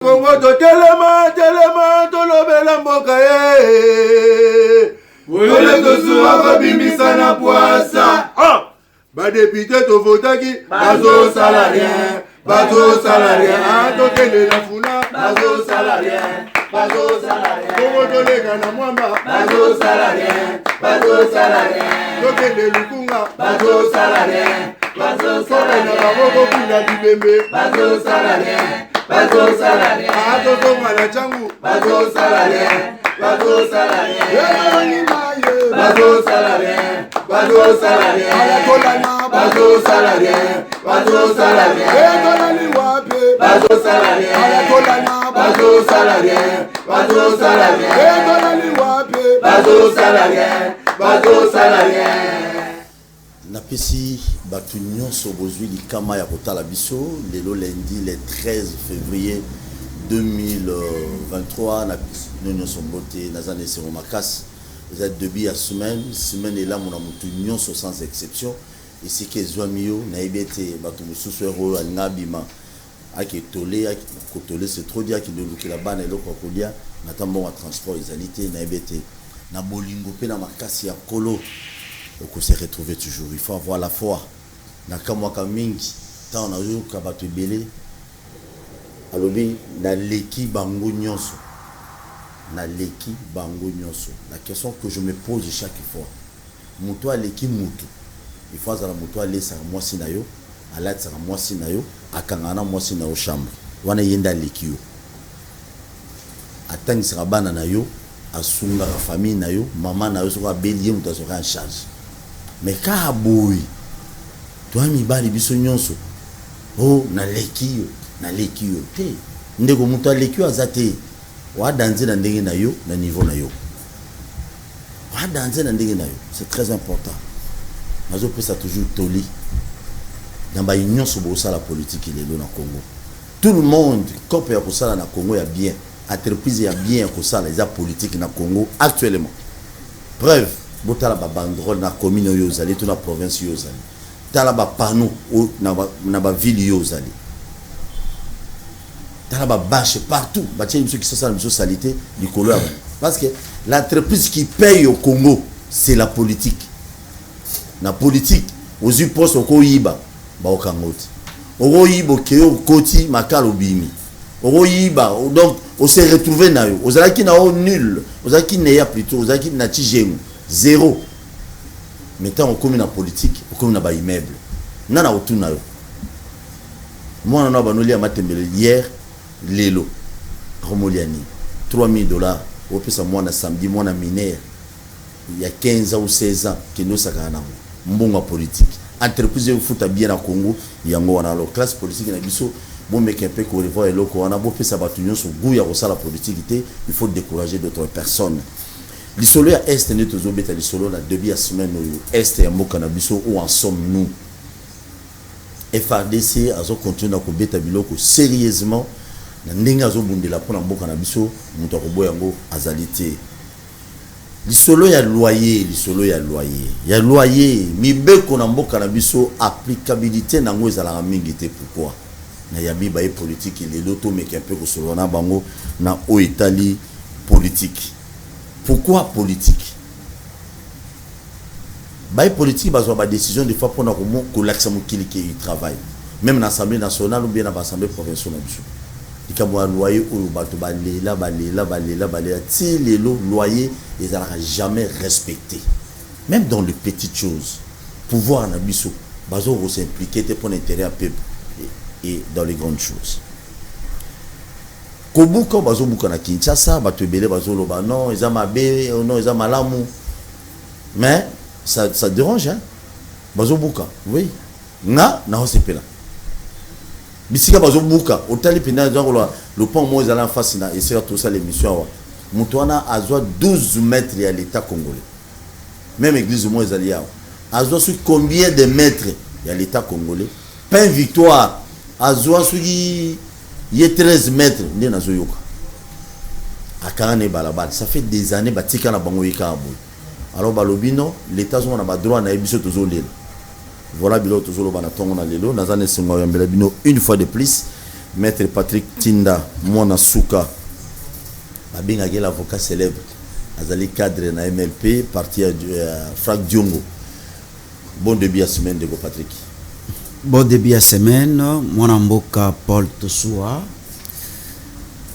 Congo to telema to lobela mboka Wole to suwa kabimisa na poasa. Ba député to votaki bazo salarien. To tele la funa bazo salarien. Congo to lega na mwamba bazo salarien. To tele lukunga bazo salarien. Na baboko kuna bibembe bazo salarien. Tonga na changu bazo salarien. Napesi batu nyonso bozwi likama ya kotala biso lelo lundi le 13 février 2023 na nyonso mbote nazane sero makasi vous êtes début à semaine et là mon amutu nyonso sans exception ici que zwamio na ebete batu mususu ero alingabima aketole akotole c'est trop dire ki ndolukela bana eloko kolia na tambo wa transport ezalité na ebete na bolingo pe na makasi ya kolo on se retrouver toujours. Il faut avoir la foi. Na kamwaka mingi tant na yo ka batu belé alobi na leki bango nyonso. La question que je me pose chaque fois, muto aleki mutu. Il faut azala mutu alesa mwasi na yo, alatsa mwasi na yo, akangana mwasi na yo chambre. Wana yenda leki yo. Atangisa bana na yo, asunga la famille na yo, maman na yo soka belie mutu asoka en charge. Mais ka boy toi mi bali biso nyonso oh na leki yo te ndeko mutu aleki yo azate wa danze na ndenge na yo na niveau na yo wa danze na ndenge na yo c'est très important nazo pesa toujours toli dans ba union so bo sala politique lelo na Congo tout le monde copé ya kosala na Congo ya bien entreprise ya bien ko sala les politique na Congo actuellement preuve botala ba banderole na commune yo zali to na province yo zali tala ba panneau na ba ville yo zali tala ba bâche partout ba tient ceux qui sont dans la salité du couleur parce que l'entreprise qui paye au Congo c'est la politique na politique aux postes ko yiba ba okangoti oko yibo ke okoti makalo bimi oko yiba donc on s'est retrouvé na yo ozalaki na o nul ozalaki neya plutôt ozalaki na tijemu zéro. Maintenant on commune en politique, on commune na immeuble. Nana otuna yo. Moi on a banoli a matembele hier lelo. Romoliani $3000 au pesa moi na samedi moi na mineur. Il y a 15 ans ou 16 ans que nous sakana mbonga politique. Entreprise au foot bien na Congo, yango wana lo classe politique na biso bon mec un peu ko revoir eloko wana bo pesa batu nyonso guya ko sala politique té, il faut décourager d'autres personnes. L'isolo ya est ne tozo beta l'isolo la début à semaine est ya mboka na biso où en sommes-nous FRDC azo continuer na ko beta biloko sérieusement na ndenge azo bundela pona mboka na biso muto ko boyango azalité l'isolo ya loyer mibeko na mboka na biso applicabilité na ngo ezala mingi te pourquoi na ya biba e politique les loto mais un peu ko solo na bango na o Italie politique. Pourquoi politique? Bah politique bah soit décision des fois pour nous que l'accès qui travaille même dans l'Assemblée nationale ou bien dans l'Assemblée provinciale il y a un loyer ou bateau balela si les loyers ils n'arront jamais respecté même dans les petites choses pouvoir na biso bazo s'impliquer pour l'intérêt à peuple et dans les grandes choses. Kobuka bazo buka na Kinshasa bato ebele bazo loba non ils amabe non ils amalamu mais ça dérange hein bazo buka oui na osepela bisika bazo buka otali pina donc le pont moi ils allaient en face na et c'est tout ça l'émission wa mutuana azwa 12 mètres à l'état congolais même église moi ils allaient azwa sur combien de mètres à l'état congolais pain victoire azwa sur il y a 13 mètres de nazoyoka akane balabala ça fait des années batika na bango yika abo alors balobino l'état on a ba droit na ebiso tozolela voilà bilo tozolo bana tongo na lelo nazane sengo yambela bino une fois de plus Maître Patrick Tinda, Mwana Souka, l'avocat célèbre, Azali cadre na MLP, parti à Franck Diongo. Bon début à semaine de Patrick. Bon début à semaine, Mwana Mboka Paul Tosua.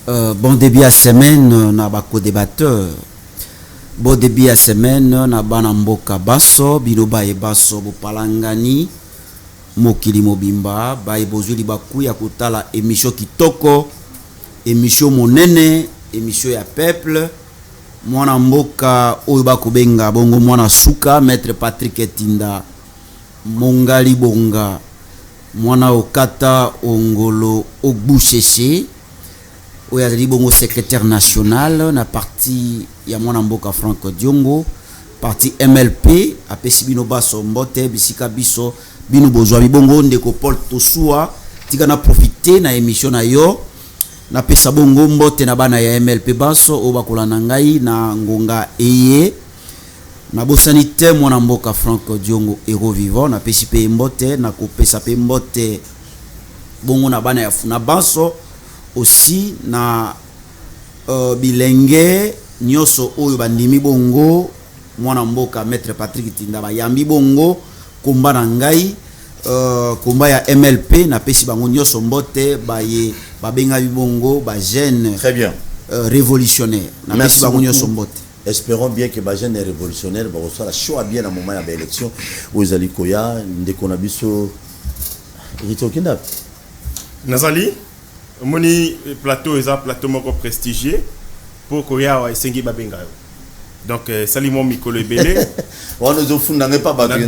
Bon début à semaine, na bako débatteur. Bon début à semaine, na bana Mboka Basso, Binoba et Basso, Bopalangani. Mokili mobimba baye bozuli baku ya kotala émission kitoko, émission monene, émission ya peuple. Mwana mboka oyo bakobenga bongo mwana suka Maître Patrick Tinda mongali bonga mwana okata ongolo ogbusheshe oyo azali bongo secrétaire national na parti ya mwana mboka Franck Diongo, parti MLP apesi bino baso mbote bisika biso bino bozwa bibongo ndeko Paul Tosua tika na profiter na émission na yo na pesa bongo mbote na bana ya MLP baso o bakola na ngai na ngonga eye na bosanite mwana mboka Franck Diongo héros vivant na pesi pe mbote na kopesa pe mbote bongo na bana ya funa baso aussi na bilenge nyoso oyo bandimi bongo mwana mboka Maître Patrick Tinda bayambi bongo komba na ngai komba ya MLP na pesi bango nyoso mbote baye babenga bibongo ba jeune très bien révolutionnaire na pesi bango nyoso mbote. Espérons bien que ba jeune révolutionnaire ba reçoit la choix bien à moment ya ba élection aux alikoya ndeko na biso Rito Kinda Nazali moni plateau eza plateau moko prestigieux pour koya wa esengi babenga. Donc salimon mikolo ebele on nous ofunda pas battu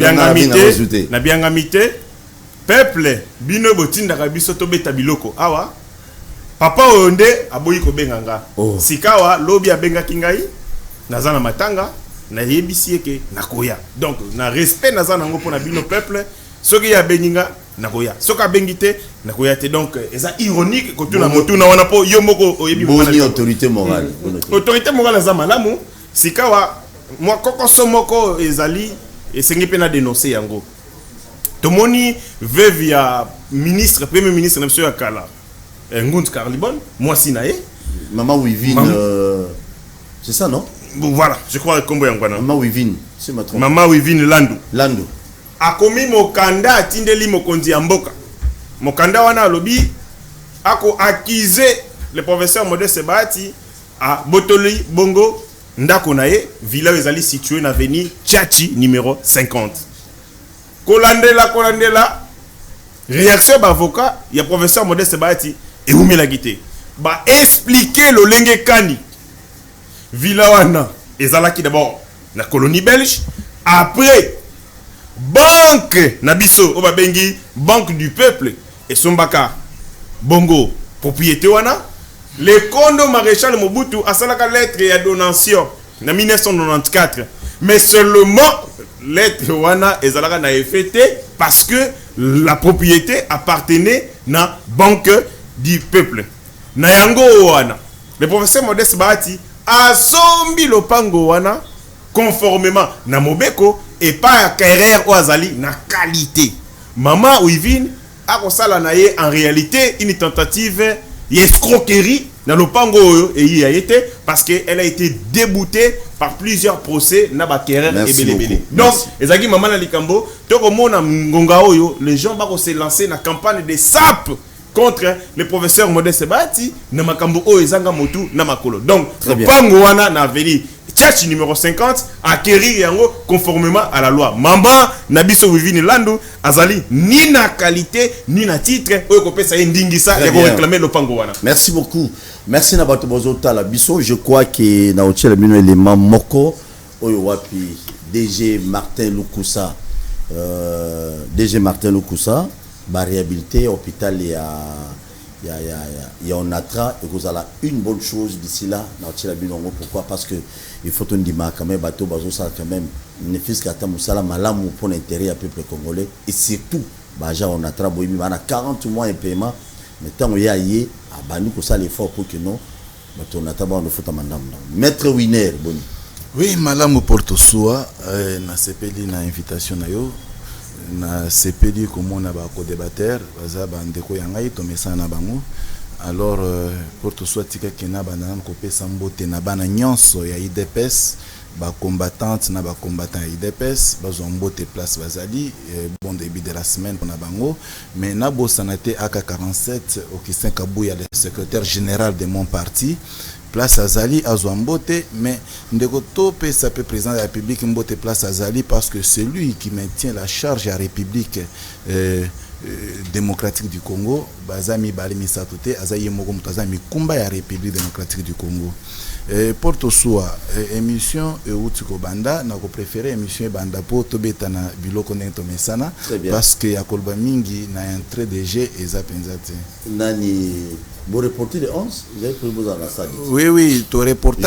na bianga mité peuple bino botinda ka biso to beta biloko awa papa onde aboyi ko benganga sikawa lobi abenga kingai nazana matanga na yebisi eke nakoya donc na respect nazana ngo pona bino peuple soki ya beninga nakoya soka bengite nakoya te donc eza ironique ko tuna motuna wana po yo moko oyebi boni autorité morale za malamu sikawa moi kokoso moko ezali esengi pe na dénoncer yango tomoni veuve ya ministre premier ministre na ya kala Ngund Carlibon moi sinae maman Wivine c'est ça non bon, voilà je crois kombo yango na maman Wivine c'est ma trompe maman Wivine Landu akomi mokanda atindeli mokonzi ya mboka mokanda wana lobi ako accuser le professeur Modeste Bahati a botoli bongo ndako na ye villa ezali situé na avenue Tchachi numéro 50 kolandela réaction d'avocat il y a professeur Modeste Bahati et umela gité ba expliquer le lenge kani villa wana ezalaki d'abord na colonie belge après banque na biso o babengi banque du peuple et sombaka bongo propriété wana le condo maréchal Mobutu a salaka lettre et donation en 1994 mais seulement lettre wana ezalaka na effecté parce que la propriété appartenait na banque du peuple na yango wana le professeur Modeste Bahati a sombi lopango wana conformément na mobeko et pas carrière ou azali na qualité maman Wivine a kosala na ye en réalité une tentative escroquerie dans le pango et y a été parce qu'elle a été déboutée par plusieurs procès na ba carrière et belebele. Donc ezaki maman na likambo to ko mona ngonga oyo les gens ba ko se lancer na campagne de sap contre le professeur Modeste Bahati na makambo oyo ezanga motu na makolo. Donc le pango wana na avenue Tchachi numéro 50 acquérir yango conformément à la loi. Mamba Nabiso Wivine Landu azali ni na qualité ni na titre oyo ko pesa ndingisa ya ko réclamer le pango wana. Merci beaucoup. Merci na bato bozota la biso. Je crois que na hotel bino élément moko oyo wapi DG Martin Lukusa ba réhabilité hôpital il y a on attra et vous avez une bonne chose d'ici là na hotel bino. Pourquoi? Parce que il faut on dit quand même bateau bazo ça quand même ne fils qu'ata musala malamu pour l'intérêt du peuple congolais et surtout baja on attra boyimi bana 40 mois de paiement mais tant on y a yé abani ko ça l'effort pour que non bato on attra ba on faut amandam maître Winer boni oui malamu Porto Soa na sepeli na invitation na yo na CPD comme on a ba co-débatteur baza bandeko yangai to mesana bango. Alors pour tout soit tika kena banana ko pesa mbote na bana nyonso ya IDPS ba combattante na ba combattant ya IDPS bazo mbote place bazali bon début de la semaine pour na bango mais na bo sanate AK47 Augustin Kabouya le secrétaire général de mon parti place Azali Azwambote, mais ndeko tope ça peut président de la République mbote place Azali parce que c'est lui qui maintient la charge à la République démocratique du Congo. Bazami balimi satute azaye moko mutazami kumba ya République démocratique du Congo. Porto Soa émission Outiko Banda na ko préférer émission Banda po tobeta na biloko nento mesana parce que yakolba mingi na entrée de jeu ezapenzate. Nani Bon reporter de 11, vous avez pris besoin de la salle. Oui, tu reportes.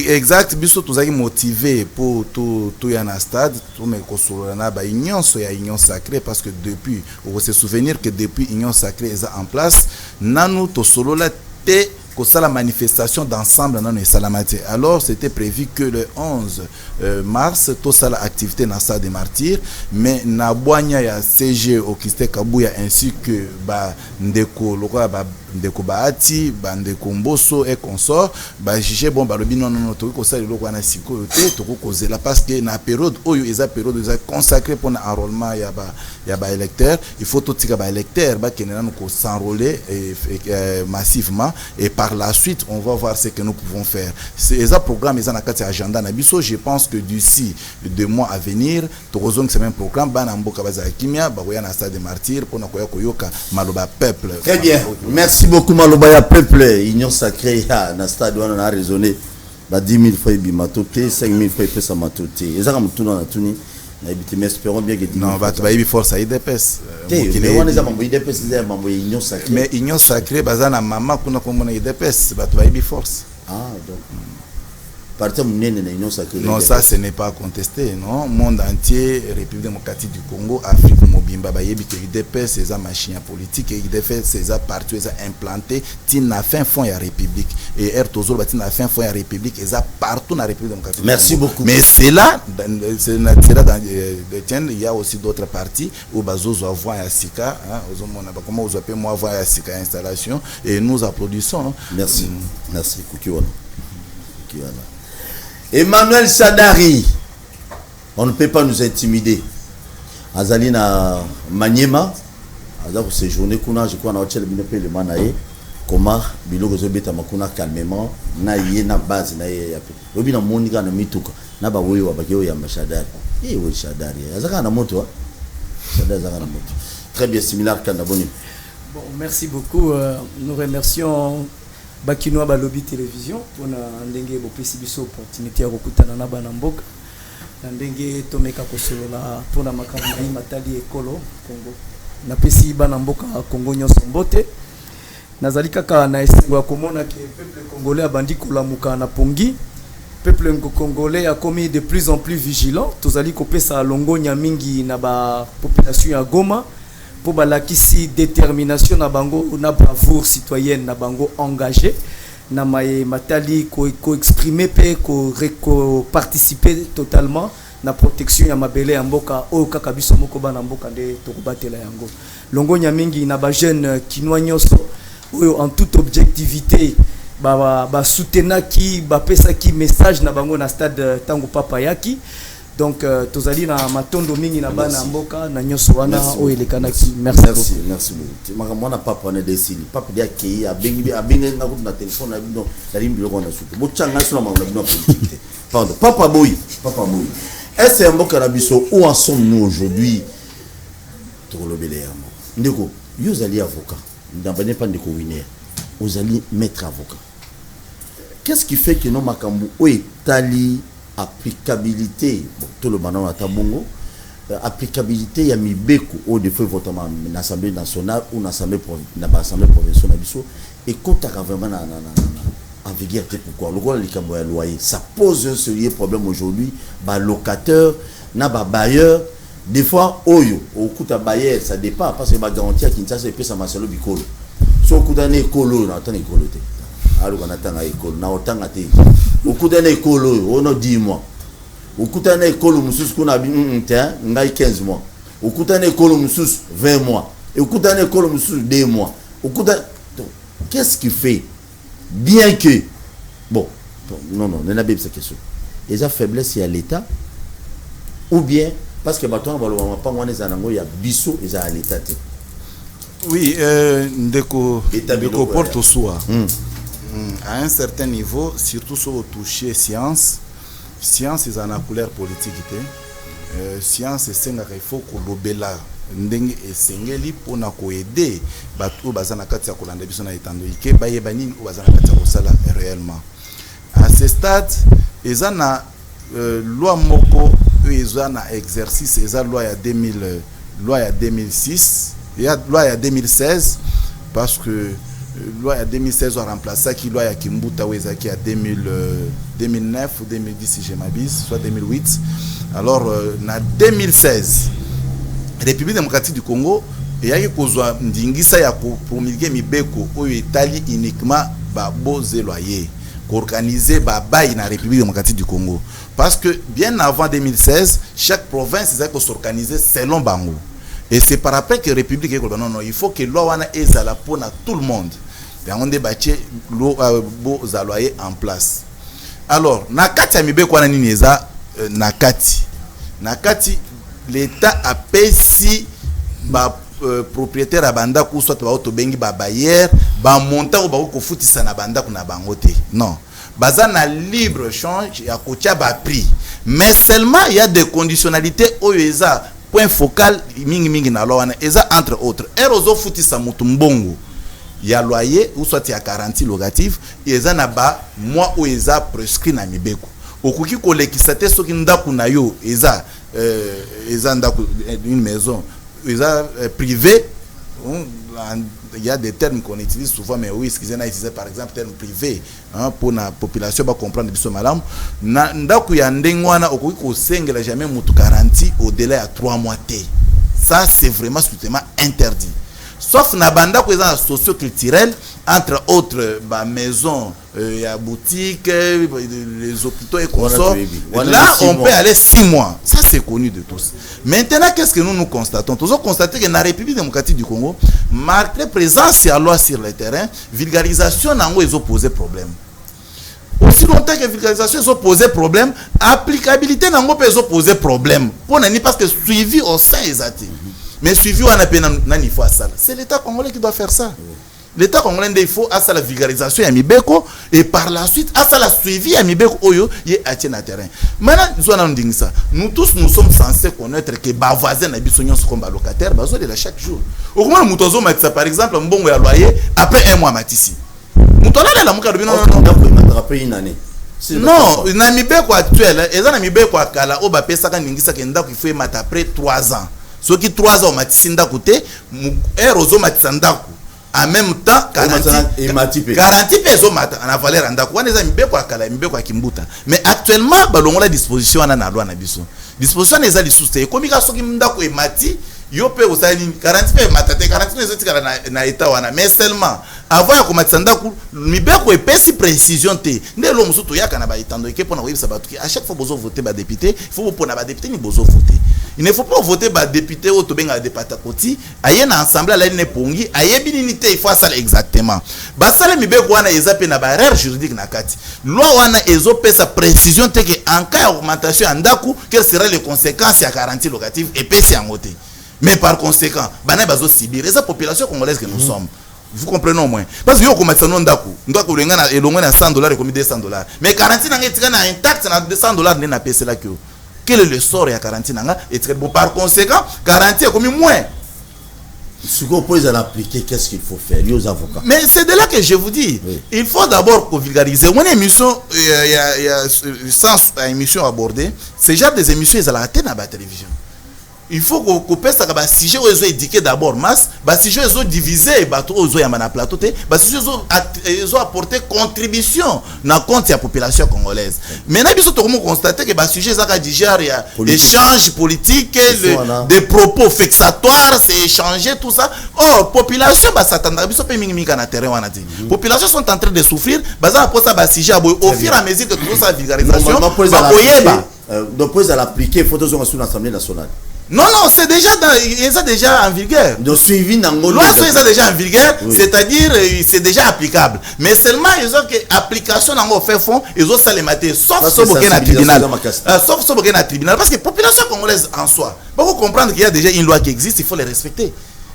Exact, biso tozaki motivé pour tout ya na stade, tout me kosolo na ba union so ya union sacrée parce que depuis, on se souvenir que depuis union sacrée est en place, nanu to solo la te la manifestation d'ensemble dans les salamate. Alors c'était prévu que le 11 mars tout ça l'activité dans stade des martyrs mais na boanya ya CG Augustin Kabouya ainsi que ba ndeko lokola ba ndeko baati ba ndeko mboso et consort ba jige bon ba lobi non to ko sala lokwa na siko te to ko kozela parce que na période oyo eza période eza consacré pour enrôlement ya ba électeur il faut tout tika ba électeur ba kenena ko s'enrôler massivement et par la suite on va voir ce que nous pouvons faire. C'est un programme ils en a quatre agenda na biso. Je pense que d'ici 2 mois à venir tokozong c'est même programme bana mboka baza kimia ba koya na stade des martyrs pour na koya koyoka maloba peuple. Très bien. Merci beaucoup maloba ya peuple union sacrée ya na stade on a raisonné ba 10 000 fois bimatote 5 000 fois pesa matote. Ezaka mutuna na tuni. Mais espérons bien que non, bah tu vas y force à IDPS. Mais union sacrée, bazana maman kuna komona IDPS, bah tu vas y force. Ah donc. Non, ça ce n'est pas contesté, non. Monde entier, République démocratique du Congo, Afrique, Mobimba, Bayebi, que l'IDPS, c'est un machine politique, et l'IDPS, c'est un parti, c'est implanté, il n'a fin fond à la République. Et Ertozo, il n'a fin fond à la République, et ça partout dans la République démocratique. Merci beaucoup. Mais c'est là, il y a aussi d'autres partis où Bazozo a voix à Sika, comment vous appelez moi voix à Sika installation, et nous applaudissons. Merci. Merci, Kukiwana. Emmanuel Sadari, on ne peut pas nous intimider. Azalina Maniema, Azal pour séjourner kuna, je crois na hôtel binope le manae, comment biloko zo beta makuna calmement, na yé na base na yé yape. Obi na monika na mituka, na ba wewe wabaki ya Mashadari. Oui Shadari. Azaka na moto, Shadari azaka na moto. Très bien similaire kana boni. Bon, merci beaucoup. Nous remercions Bakinoa Balobi Télévision pour ndenge bopesi biso opportunité ya kokutana na bana mboka na ndenge tomeka kosolola pour na makambo na matali ekolo Congo na pesi bana mboka Congo nyonso mbote nazali kaka na esengo ya komona ke peuple congolais abandi kolamuka na pongi peuple congolais a commis de plus en plus vigilant tozali kopesa longonya mingi na ba population ya Goma pour balakisi détermination na bango na bravoure citoyenne na bango engagé na matali ko exprimer pe ko participer totalement na protection ya mabele ya mboka o kaka biso moko bana mboka nde to kobatela yango longonya mingi na ba jeune kinwa nyoso oyo en toute objectivité ba soutenaki ba pesaki message na bango na stade tango papa yaki. Donc, tozali na matondo mingi na bana mboka na nyoso wana o elekanaki. Merci beaucoup. Mwana papa on est décidé. Papa dia ki abengi na na téléphone na bino na limbi ko na suku. Bochanga sur la bino politique. Pardon. Papa boy. Est-ce un mboka na biso où en sommes-nous aujourd'hui? Tolobele yango. Ndeko, vous allez avocat. Ndambane pas ndeko winner. Vous allez maître avocat. Qu'est-ce qui fait que nos makambu o etali applicabilité tout le banon à Tabongo applicabilité ya mibeko au défaut votement l'Assemblée nationale ou l'Assemblée provinciale et quand vraiment en vigueur pourquoi le rôle du loyer ça pose un sérieux problème aujourd'hui bah locataire na ba bailleur des fois oyo au coût à bailleur ça dépend parce que ba garantie qui ça c'est ça masalo bikolo so coût d'année kolo na tan ekolo te alors on attend à école na otanga te au coup d'un écolo on a 10 mois okutana école mususu kuna bien ngai 15 mois okutana école mususu 20 mois et okutana école mususu 2 mois okutana qu'est-ce qui fait bien que bon non n'a pas cette question les faiblesse il y a l'état ou bien parce que bato ba lo pas ngone za nango ya biso eza l'état. Oui, ndeko porte au soi. À un certain niveau, surtout sur le toucher science est en couleur politique. Science c'est il faut que l'obéla ndenge esengeli pona ko aider bato bazana kati ya kolanda biso na etando ike baye banini o bazana kati ya kosala réellement. À ce stade, ezana loi moko ezana exercice eza loi ya 2006 il y a loi à 2016 parce que loi à 2016 a remplacé qui loi à Kimbuta Wezaki à 2009 ou 2010 si je m'abuse, soit 2008. Alors en 2016 République démocratique du Congo il y a kozwa ndingisa ya promulguer mibeko oyo etali uniquement babo zeloyer organiser babayi na République démocratique du Congo parce que bien avant 2016 chaque province a s'organiser selon bango. Et c'est par après que la République non, il faut que loi wana ezala pona tout le monde. Et on débattait l'eau zaloyer en place. Alors, nakati ya mibeko wana nini eza nakati. Nakati l'État a payé ba propriétaire à banda ko soit ba otobengi ba bailleur ba montant ba ko futisa na banda kuna bango te. Non. Baza na libre change ya kotia ba prix. Mais seulement il y a des conditionnalités oeza point focal mingi na loana eza entre autres erozo futisa mutu mbongo ya loyer ou soit ya garantie locative eza na ba mois ou eza prescrit na mibeko okoki kolekisa te soki ndaku na yo eza ndaku une maison eza privé. Il y a des termes qu'on utilise souvent, mais oui, excusez-moi, utiliser par exemple terme privé pour la population va comprendre biso malam. Ndaku ya ndengwana okoki ko sengela jamais mutu garantie au délai à 3 mois t. Ça c'est vraiment strictement interdit. Sauf na banda ko eza socio-culturel entre autres ba maison ya boutique les hôpitaux et consorts. Là on peut aller 6 mois. Ça c'est connu de tous. Maintenant qu'est-ce que nous constatons? Nous avons constaté que dans la République démocratique du Congo, malgré présence à loi sur le terrain, vulgarisation n'a pas posé problème. Aussi longtemps que vulgarisation a posé problème, applicabilité n'a pas posé problème. Parce que suivi au sein des athées. Mais suivi on a peine il faut ça. C'est l'État congolais qui doit faire ça. L'État congolais il faut à la vulgarisation à Mibeko et par la suite à la suivi à Mibeko oyo yé atien à terrain. Maintenant nous tous nous sommes censés connaître que ba voisin na biso nyonso comme locataire bazo de la chaque jour. Au moins mutozo matisa par exemple mbongo ya loyer après 1 mois matisi. Mutola la muka dobino non après une année. Non, na Mibeko actuel eza na Mibeko akala o ba pesa ka ningisa ke ndako il faut mata après 3 ans. Ce qui 3 ans matisi ndako te erozo matisa ndako. En même temps, garantie peso mata en valeur en d'accord. On est mibeko akala mibeko akimbuta. Mais actuellement, balongo la disposition na loi na biso. Disposition les a lisouste. Comme il a soki ndako e mati, yo pe osani garantie pe mata te garantie les autres na état wana. Mais seulement avant ya komati ndako mibeko e pesi précision te. Ndelo musuto yaka na ba itando eke pona webisa batuki. À chaque fois bozo voter ba député, il faut pona ba député ni bozo voter. Il ne faut pas voter par député ou tobenga de patakoti. Aye na ensemble la ne pongi. Aye binité il faut ça exactement. Basale mibeko wana ezape na barrière juridique na kati. Loi wana ezope sa précision te que en cas d'augmentation andaku, quelles seraient les conséquences à garantie locative et pesi en moté. Mais par conséquent, bana bazo sibir. Et sa population congolaise que nous sommes. Vous comprenez au moins. Parce que yo komata no ndaku. Ndaku lenga na elongo na $100 et comme $200. Mais garantie na ngetika na intact na $200 ne na pesi la kyo. Quel est le sort de la garantie et très bon par conséquent garantie est comme moins. Ce qu'on peut l'appliquer, qu'est-ce qu'il faut faire aux avocats? Mais c'est de là que je vous dis. Oui. Il faut d'abord vulgariser. Une émission, il y a sens à émission abordée. C'est genre des émissions ils à la télévision. Il faut qu'on puisse savoir si je veux éduquer d'abord masse, si je veux diviser bateau aux yamana plateau si je veux apporter contribution dans compte de la population congolaise. Maintenant il faut constater que sujet ça il y a échange politique, des propos vexatoires, c'est échanger tout ça. Oh population s'attendra biso pe mingi na terrain wana dit. Population sont en train de souffrir, ça pour ça sujet au fur et à mesure que tout ça vulgarisation donc pour l'appliquer, il faut que sur l'Assemblée nationale. Non, c'est déjà en vigueur. Donc suivi dans le loi, c'est déjà en vigueur, c'est-à-dire c'est déjà applicable. Mais seulement ils ont que application dans fait fond, ils ont ça les mater, sauf si vous à tribunal. Sauf si vous à tribunal, parce que la population congolaise en soi, pour comprendre qu'il y a déjà une loi qui existe, il faut les respecter.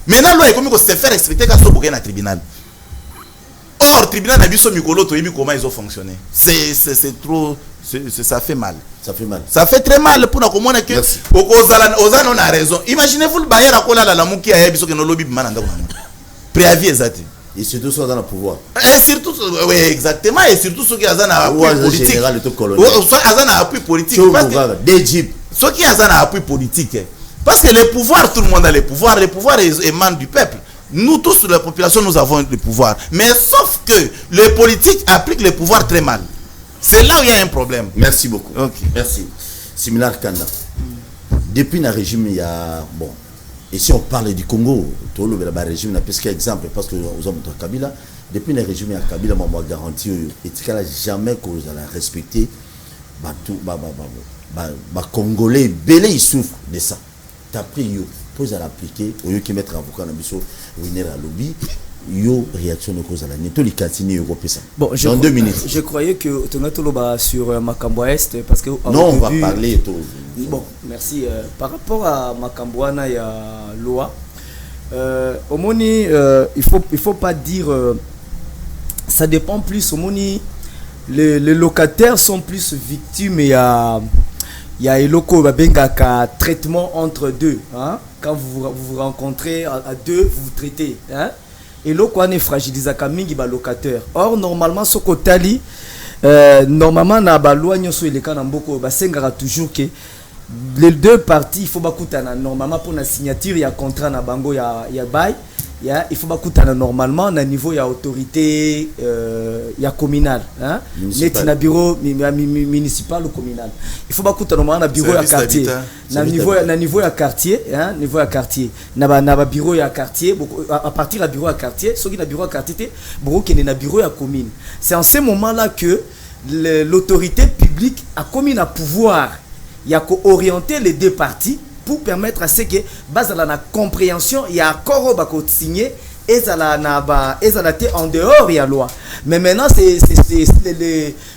Maintenant, la loi est comme se faire respecter quand vous à tribunal. Or, le tribunal n'a vu son micro, comment ils ont fonctionné. C'est trop, ça fait mal. Ça fait mal. Ça fait très mal pour nous comprendre que Ozan on a raison. Imaginez-vous le bailleur à quoi la mouki a biso que nos lobby mananda préavis exact. Et surtout ceux dans le pouvoir. Et surtout oui exactement et surtout ceux qui ont un appui politique. Général de colonel. Soit un appui politique parce que d'Égypte. Ceux qui ont un appui politique parce que le pouvoir tout le monde a le pouvoir émane du peuple. Nous tous la population nous avons le pouvoir mais sauf que les politiques appliquent le pouvoir très mal. C'est là où il y a un problème. Merci beaucoup. Okay. Merci. Similar Kanda. Depuis le régime, il y a. Bon. Et si on parle du Congo, tout le régime, n'a pas exemple, parce que nous avons Kabila. Depuis le régime, il y a Kabila, m'a garanti, et tu n'as jamais que vous allez respecter. Congolais, belé, ils souffrent de ça. Tu as pris, pour l'appliquer, au lieu de mettre avocat dans le biseau, ou à lobby. Yo réaction de cause à la neto les cantines européens. Bon, dans 2 minutes. Je croyais que Tonatoloba sur Makambo Est parce que non, on va parler tout. Bon, merci. Par rapport à Makamboana et à loi, au moni, il faut pas dire. Ça dépend plus. Au moni, les locataires sont plus victimes et il y a eloko babengaka traitement entre deux. Hein? Quand vous rencontrez à deux, vous vous traitez. Hein? Et là, on est fragilisé comme les locataires. Or, normalement, ce côté normalement, na ba loi nyoso ile kana mboko ba sengara toujours que les deux parties il faut bakutana normalement pour la signature il y a contrat na bango ya bail il faut bakutana normalement na niveau ya autorité ya communal hein net na bureau municipal ou communal il faut bakutana normalement na bureau ya quartier na niveau ya quartier hein niveau ya quartier na ba bureau ya quartier à partir du bureau ya quartier ceux qui na bureau ya quartier beaucoup qui na bureau ya commune. C'est en ce moment là que l'autorité publique a commis un pouvoir il y a orienter les deux parties pour permettre à ce que base à la compréhension il y a accord bako signé et ça la en dehors il y a loi mais maintenant c'est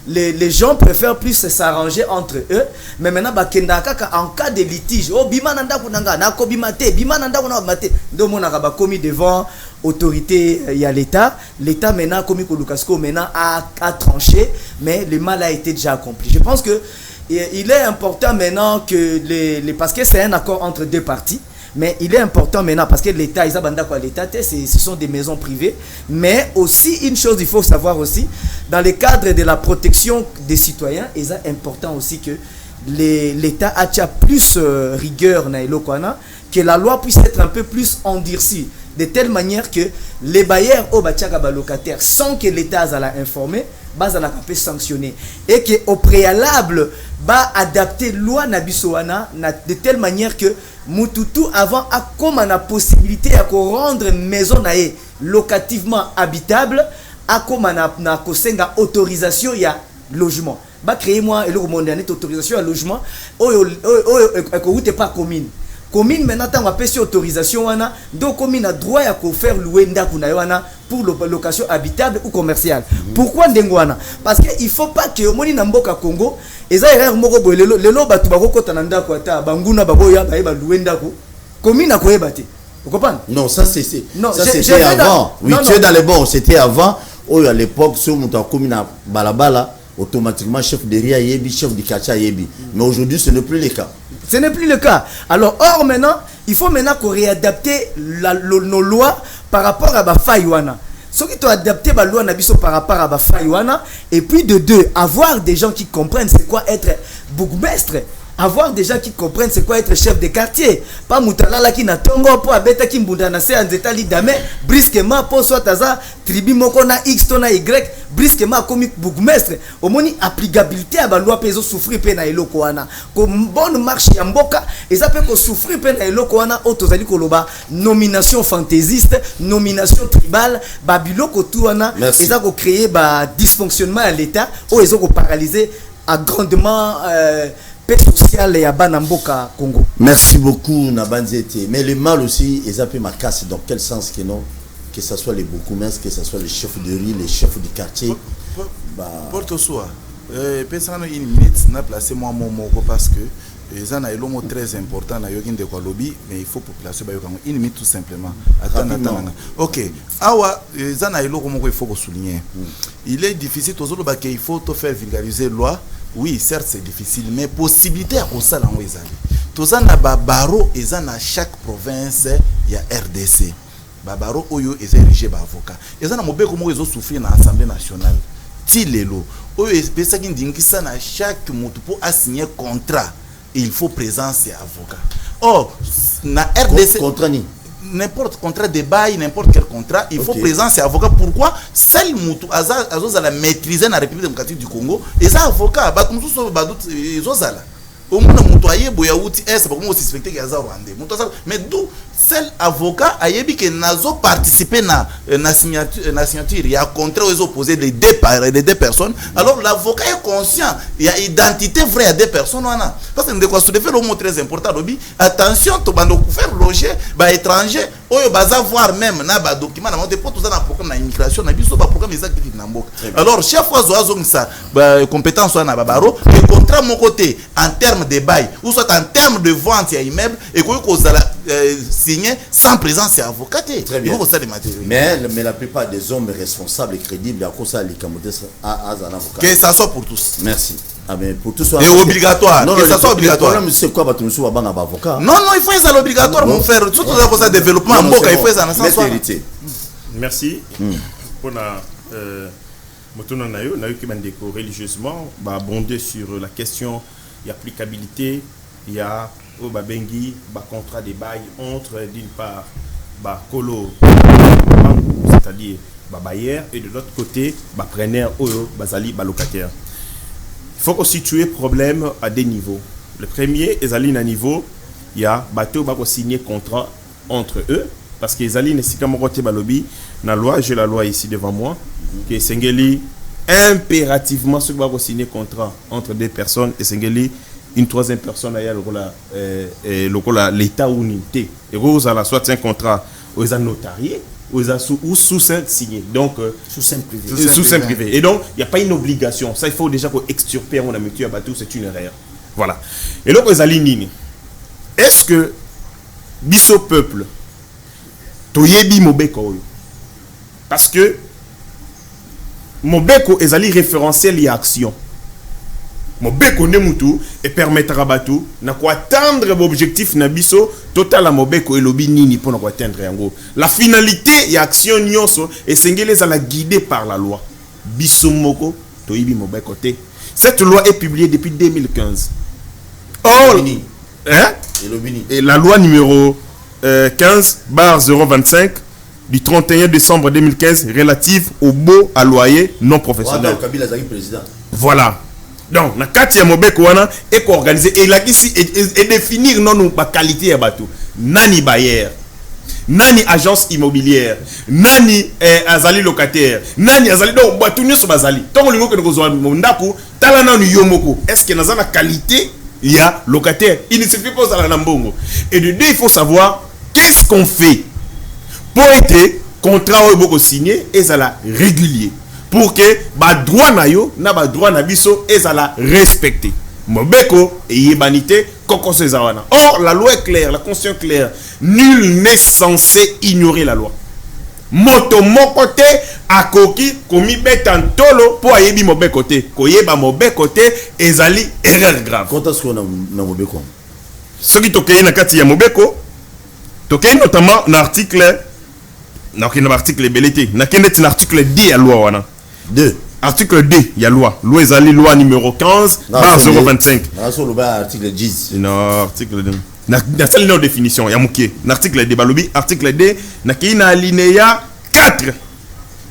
les gens préfèrent plus s'arranger entre eux mais maintenant bakenda kaka en cas de litige oh bima nanda kunanga na ko bimate bima nanda kuna mate ndo mona ba commis devant autorité il y a l'état maintenant commis ko Lukasko maintenant a tranché mais le mal a été déjà accompli. Je pense que il est important maintenant que parce que c'est un accord entre deux parties. Mais il est important maintenant parce que l'État, ce sont des maisons privées. Mais aussi, une chose, il faut savoir aussi, dans le cadre de la protection des citoyens, il est important aussi que l'État a plus rigueur que la loi puisse être un peu plus endurcie. De telle manière que les bailleurs au locataires, sans que l'État a informé, peut sanctionner. Et qu'au préalable, adapter loi nabisoana de telle manière que Mututu avant a comme la possibilité à rendre maison locativement habitable a comme na kosenga autorisation il y a logement créer moi et le mondial autorisation à logement que pas commune maintenant tant on peut autorisation wana donc commune a droit à faire louer ndaku na wana pour location habitable ou commerciale. Pourquoi ndengwana? Parce que il faut pas que moni na mboka Congo eza erreur moko boye lelo batu bakokota na ndaku ata banguna baboya ba louer ndaku commune a koyebate. Vous comprenez? Non, ça c'était avant. Oui, tu es dans les bons, c'était avant. Oh à l'époque sur mon commune à balabala automatiquement chef de Ria Yebi, chef de Kacha Yebi. Mais aujourd'hui ce n'est plus le cas. Ce n'est plus le cas. Alors, or maintenant, il faut maintenant qu'on réadapter nos lois par rapport à Bafaïwana. Ce qui doit adapter la loi par rapport à Bafaïwana. Et puis de deux, avoir des gens qui comprennent c'est quoi être bourgmestre. Avoir des gens qui comprennent c'est quoi être chef de quartier. Pas Moutalala qui n'a tongo pour abeta qui mbundana se anzetali dame brisquement pour soit taza tribu mokona X tona Y brisquement comme bourgmestre. Au moni applicabilité à la loi peso souffrir pe na eloko wana. Comme bonne marche ya mboka et ça peut ko souffrir pe na eloko wana otozali koloba nomination fantaisiste, nomination tribale, babiloko tout wana et ça ko créer ba dysfonctionnement à l'état ou ils ont ko paralyser à grandement paix sociale et à Banamboka Congo. Merci beaucoup Nabanzete. Mais le mal aussi, ils appellent ma casse. Dans quel sens que non? Que ce soit les Bokoumens, que ce soit les chefs de rue, les chefs du quartier. Porte-soi. Pensant une minute, n'a placé moi mon mot parce que les gens ont un mot très important na yokin de quoi lobby, mais il faut placer une minute tout simplement. Attends. Ok. Awa, les gens ont un mot qu'il faut souligner. Il est difficile toujours qu'il faut te faire vulgariser loi. Oui, certes c'est difficile, mais possibilité à cause ça là où ils allaient. Tous en a babaro, ils en a chaque province, il y a RDC. Babaro oyo ils ont érigé avocat. Ils en a mobile comment ils ont souffert dans l'Assemblée nationale. Tilelo, oyo espèce qui dit que ça na chaque mot pour signer contrat, il faut présence et avocat. Or, na RDC contrat ni n'importe contrat de bail, n'importe quel contrat, il faut présence et avocat. Pourquoi? Seul moutou à la maîtriser dans la République démocratique du Congo, et ça avocat, bah comme ça, bah d'autres, ils ont ça là. Au moins, moutoyer, boyaouti, c'est pas comment suspecter qu'il y a ça rwandais. Mais d'où seul avocat a yebi que nazo participer na signature, il y a contrat aux opposés des deux personnes. Alors l'avocat est conscient, il y a identité vraie à deux personnes. Parce que nous devons soulever le mot très important. Attention, tu vas nous faire loger, bah étranger, ou baza voir même na ba document, na dépôt tout ça dans programme na immigration, na biso ba programme exactif na mboka. Alors chef fois zoazong ça, bah compétence na babaro, le contrat mon côté en termes de bail ou soit en termes de vente à immeuble et qu'on signé sans présence et avocat. Très bien. Mais la plupart des hommes responsables et crédibles à cause de un avocat. Que ça soit pour tous. Merci. Ah mais pour tous. Et obligatoire. Non, que ça soit obligatoire. Le problème c'est quoi avocat? Non, il faut ça l'obligatoire mon frère. Surtout pour ça développement il faut ça dans sens. Merci. Pour la Motono Nayo qui m'a décoré religieusement, abonder sur la question d'applicabilité, il y a au Babengi, contrat de bail entre d'une part Colo, c'est-à-dire bailleur, et de l'autre côté, preneur, Bazali, locataire. Il faut situer le problème à des niveaux. Le premier, ils allaient à niveau, il y a bateau qui signer contrat entre eux, parce qu'ils allaient dans la loi, j'ai la loi ici devant moi, qui est Sengeli impérativement ceux qui vont signer contrat entre deux personnes et Sengeli une troisième personne ailleurs l'État unité et vous allez soit un contrat aux notariés ou sous sein signé donc sous sein privé et donc il n'y a pas une obligation ça il faut déjà qu'on extirper on a mis à bateau c'est une erreur voilà et donc les alignés est-ce que biso peuple toyebi mobeko parce que mobeko ezali référentiel et action Mobeko nemutu et permettra batu na ko atteindre l'objectif na biso total à mobeko et lobi nini pour na ko atteindre yango. La finalité et action nyonso et sengele za la guidée par la loi. Biso moko to yibi mobeko te. Cette loi est publiée depuis 2015. Or et la loi numéro 15/025 du 31 décembre 2015 relative au baux à loyer non professionnel. Voilà. Donc, na kati ya mobeko wana et organiser et la ici et définir non pas qualité ya bateau. Nani bailleur, nani agence immobilière, nani azali locataire, nani azali donc bateau nyonso bazali. Tant lingo que nous kozwa ndako tala nanu yomoko. Est-ce que naza na qualité il y a locataire. Il ne suffit pas à la mbongo. Et de deux, il faut savoir qu'est-ce qu'on fait pour être contrat au boko signé et ça la régulier. Pour que ba droit na yo na ba droit na biso et ça la respecter. Mobeko et yebanité koko sezawana. Or la loi est claire, la constitution est claire. Nul n'est censé ignorer la loi. Moto mokote akoki komi betantolo po ayebi mobeko te. Koyeba mobeko te ezali erreur grave. Quand est-ce qu'on a mobeko? Ce qui tokei na kati ya mobeko tokei notamment dans l'article belete na kende tin article 10 ya loi wana. 2. Article 2, il y a loi. Loi ezali loi numéro 15/025. Article 10. Non, article 2. Na telle no définition, ya mukie. L'article 2 balobi, article 2 na kina alinéa 4.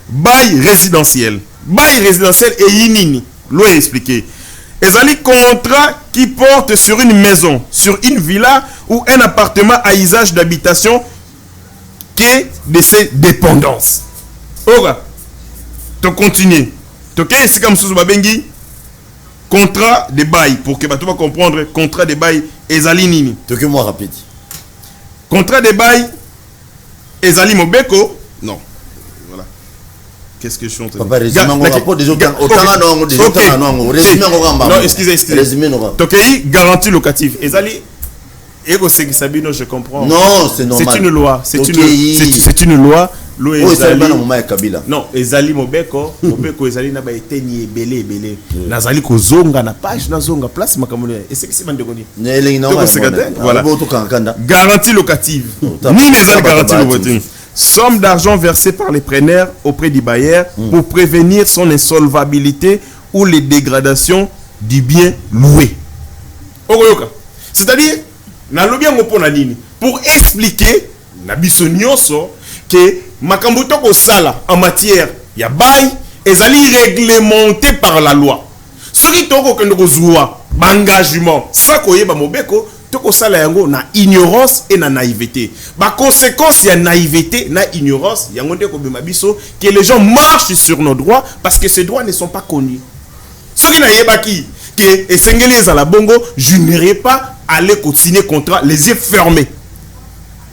Bail résidentiel. Bail résidentiel et yinini. Loi expliqué. Ezali contrat qui porte sur une maison, sur une villa ou un appartement à usage d'habitation qui est de ses dépendances. Ora, tu continues. Tu es ici comme sous babengi contrat de bail pour que tu vas comprendre contrat de bail ezali nini. que moi rapide. Contrat de bail ezali mobeko non. Voilà. Qu'est-ce que je suis en train de Papa résumé on rapport des autres résumé on non excusez résumé non. Tokei garantie locative ezali ego Sabino je comprends. Non, c'est normal. C'est une loi, c'est une loi. Non, ezali mobeko ezali na ba eteni ebele nazali ko zonga na page na zonga place makamoni et c'est que c'est mandekoni voilà garantie locative ni nezali garantie locative somme d'argent versée par les preneurs auprès du bailleur pour prévenir son insolvabilité ou les dégradations du bien loué. Okoyoka, c'est-à-dire na lobi yango pona nini pour expliquer na biso nyonso que makambo toko sala en matière ya bail ezali réglementé par la loi. Soki toko kendo kozwa engagement sa koyeba mobeko toko sala yango na ignorance et na naïveté. Ba conséquence ya naïveté na ignorance yango nde ko bima biso que les gens marchent sur nos droits parce que ces droits ne sont pas connus. Soki na yebaki que esengeli ezala bongo je n'irai pas aller signer contrat les yeux fermés.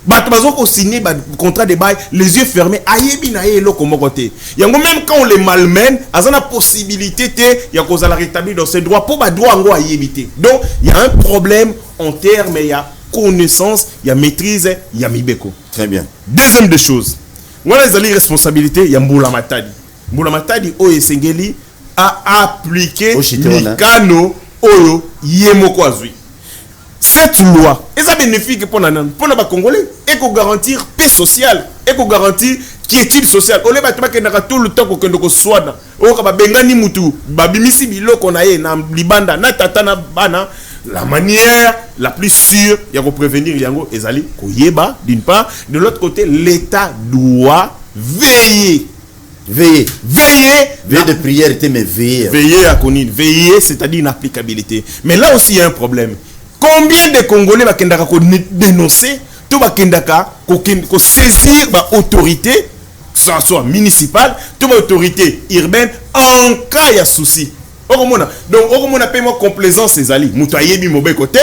Bato signer contrat de bail les yeux fermés. Ayebi na ye eloko moko te. Yango même quand on les malmène, azana possibilité te ya kozala rétablir dans ses droits pour ba droit ngo ayebi te. Donc il y a un problème en termes il y a connaissance, il y a maîtrise, il y a mibeko. Très bien. Deuxième des choses. Moi les ali responsabilité ya mbula matadi. Mbula matadi o esengeli a appliquer mikano oyo yemoko azui. Cette loi est bénéfique pour les Congolais et pour garantir paix sociale et pour garantir quiétude sociale. On est tout le temps qu'on nous soit. On a bengani mutu, babimisi bilo qu'on a na libanda na tatana bana. La manière la plus sûre il y a pour prévenir yango ezali koyeba d'une part, de l'autre côté l'État doit veiller. Veiller Veiller de prière mais veiller. Veiller à connaître, veiller c'est-à-dire une applicabilité. Mais là aussi il y a un problème. Combien de Congolais bakendaka ko dénoncer, tout bakendaka ko saisir ba autorité, que ce soit municipale, tout ba autorité urbaine en cas il y a souci. Okomona. Donc okomona paie moi complaisance ezali. Mutu ayebi mobe côté.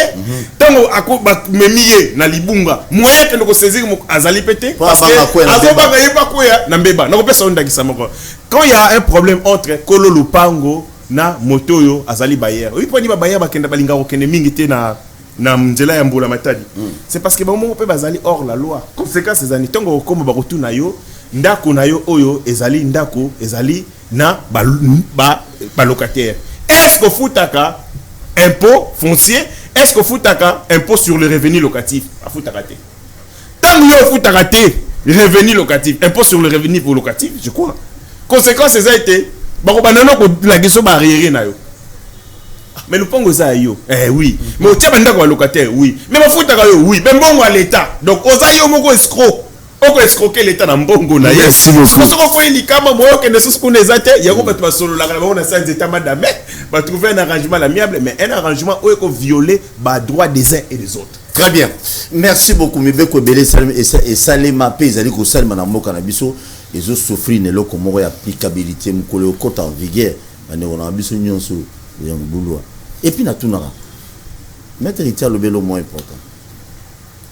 Tango ako ba memiye na libunga. Moyen que ko saisir azali pété parce que azoba yeba ko ya na mbeba. Na ko pesa onda kisamoko. Quand il y a un problème entre Kolo Lupango na motoyo azali bayer. Oui poni ba bayer bakenda balinga ko kende mingi te na mzela ya mbula matadi. C'est parce que ba mo pe bazali hors la loi. Conséquence ces années tango comme ba rotu na yo ndako na yo oyo ezali ndako ezali na ba locataire. Est-ce que foutaka impôt foncier, est-ce que foutaka impôt sur le revenu locatif a foutaka te. Tango yo foutaka te revenu locatif, impôt sur le revenu pour locatif, je crois. Conséquence ça a été ba ko banano ko la question ba arrière na yo. Mais le pongo ça yo. Oui. Mais au tiaba ndako locataire oui. Mais ba foutaka yo oui. Mais mbongo à l'état. Donc oza yo moko escroc. On peut escroquer l'état dans mbongo na yes. Parce que ko eli kama moyo ke nesusu ko nezate yako ba solo la on a sans état madame va trouver un arrangement amiable mais un arrangement où ko violer ba droit des uns et des autres. Très bien. Merci beaucoup Mibeko Belé et Salema Pezali ko Salma na mboka na biso ezo souffrir ne loko moko ya applicabilité mukolo kota en vigueur ane on a biso nyonso ya mbulwa. Et puis na tunara. Mettre itia le belo moins important.